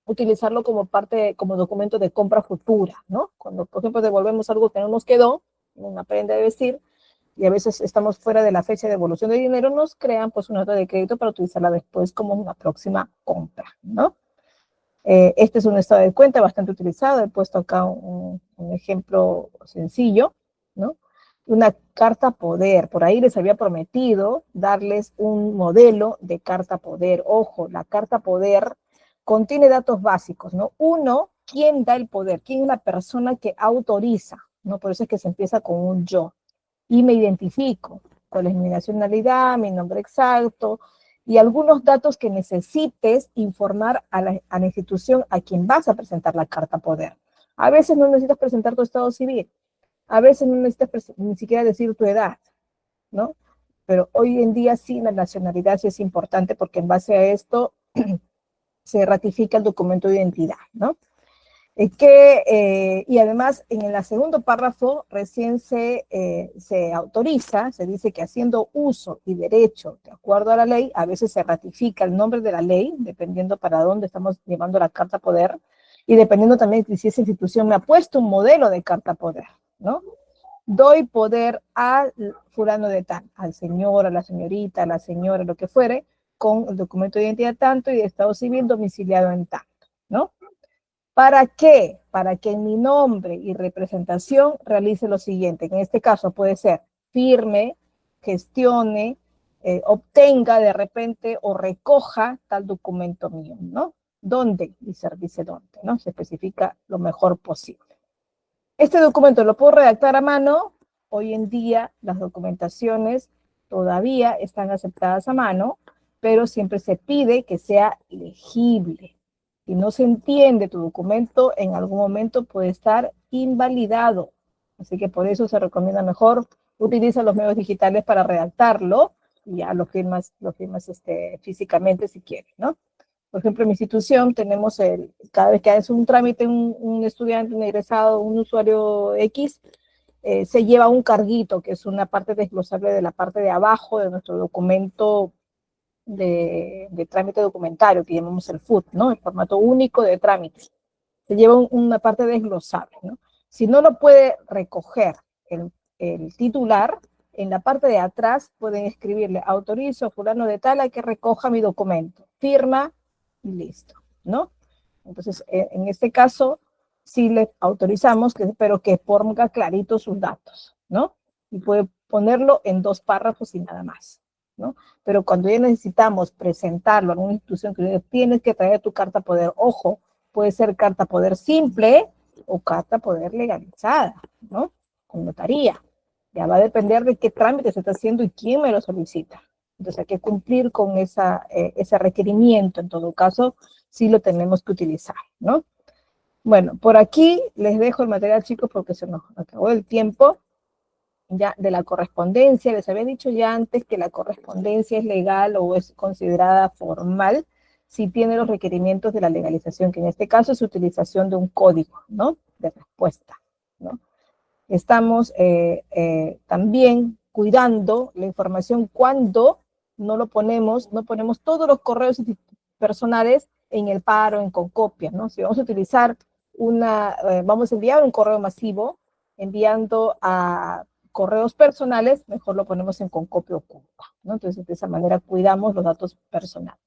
utilizarlo como parte, como documento de compra futura, ¿no? Cuando, por ejemplo, devolvemos algo que no nos quedó, una prenda de vestir, y a veces estamos fuera de la fecha de devolución de dinero, nos crean pues una nota de crédito para utilizarla después como una próxima compra, ¿no? Este es un estado de cuenta bastante utilizado, he puesto acá un ejemplo sencillo, ¿no? Una carta poder, por ahí les había prometido darles un modelo de carta poder. Ojo, la carta poder contiene datos básicos, ¿no? Uno, ¿quién da el poder? ¿Quién es la persona que autoriza? ¿No? Por eso es que se empieza con un yo. Y me identifico, cuál es mi nacionalidad, mi nombre exacto, y algunos datos que necesites informar a la institución a quien vas a presentar la carta poder. A veces no necesitas presentar tu estado civil, a veces no necesitas ni siquiera decir tu edad, ¿no? Pero hoy en día sí la nacionalidad sí es importante porque en base a esto se ratifica el documento de identidad, ¿no? Y además en el segundo párrafo recién se autoriza, se dice que haciendo uso y derecho de acuerdo a la ley, a veces se ratifica el nombre de la ley, dependiendo para dónde estamos llevando la carta poder, y dependiendo también de si esa institución me ha puesto un modelo de carta poder, ¿no? Doy poder al fulano de tal, al señor, a la señorita, a la señora, lo que fuere, con el documento de identidad tanto y de estado civil domiciliado en tanto, ¿no? ¿Para qué? Para que en mi nombre y representación realice lo siguiente. En este caso puede ser firme, gestione, obtenga de repente o recoja tal documento mío, ¿no? ¿Dónde? Dice dónde, ¿no? Se especifica lo mejor posible. Este documento lo puedo redactar a mano. Hoy en día las documentaciones todavía están aceptadas a mano, pero siempre se pide que sea legible. Si no se entiende tu documento, en algún momento puede estar invalidado. Así que por eso se recomienda mejor utiliza los medios digitales para redactarlo y ya lo firmas físicamente si quieres, ¿no? Por ejemplo, en mi institución tenemos cada vez que haces un trámite, un estudiante, un egresado, un usuario X, se lleva un carguito, que es una parte desglosable de la parte de abajo de nuestro documento de trámite documentario, que llamamos el FUT, ¿no? El formato único de trámite. Se lleva una parte desglosable, ¿no? Si no lo puede recoger el titular, en la parte de atrás pueden escribirle, autorizo a fulano de tal a que recoja mi documento, firma y listo, ¿no? Entonces, en este caso, sí le autorizamos, pero que ponga clarito sus datos, ¿no? Y puede ponerlo en 2 párrafos y nada más, ¿no? Pero cuando ya necesitamos presentarlo a una institución que tienes que traer tu carta poder, ojo, puede ser carta poder simple o carta poder legalizada, ¿no? Con notaría. Ya va a depender de qué trámite se está haciendo y quién me lo solicita. Entonces hay que cumplir con ese requerimiento. En todo caso, sí lo tenemos que utilizar, ¿no? Bueno, por aquí les dejo el material, chicos, porque se nos acabó el tiempo ya de la correspondencia. Les había dicho ya antes que la correspondencia es legal o es considerada formal si tiene los requerimientos de la legalización, que en este caso es utilización de un código, ¿no? De respuesta, ¿no? Estamos también cuidando la información cuando no ponemos todos los correos personales en el paro, en Concopia, ¿no? Si vamos a utilizar vamos a enviar un correo masivo enviando a correos personales, mejor lo ponemos en Concopia oculta, ¿no? Entonces, de esa manera cuidamos los datos personales.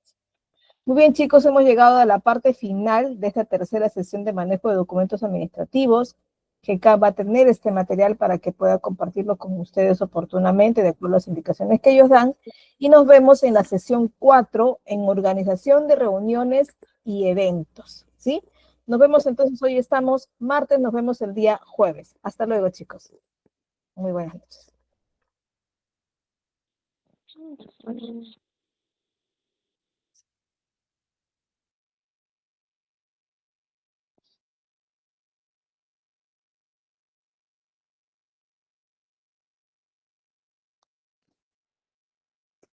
Muy bien, chicos, hemos llegado a la parte final de esta tercera sesión de manejo de documentos administrativos. GECA va a tener este material para que pueda compartirlo con ustedes oportunamente, de acuerdo a las indicaciones que ellos dan. Y nos vemos en la sesión 4, en organización de reuniones y eventos, ¿sí? Nos vemos entonces, hoy estamos martes, nos vemos el día jueves. Hasta luego, chicos. Muy buenas noches.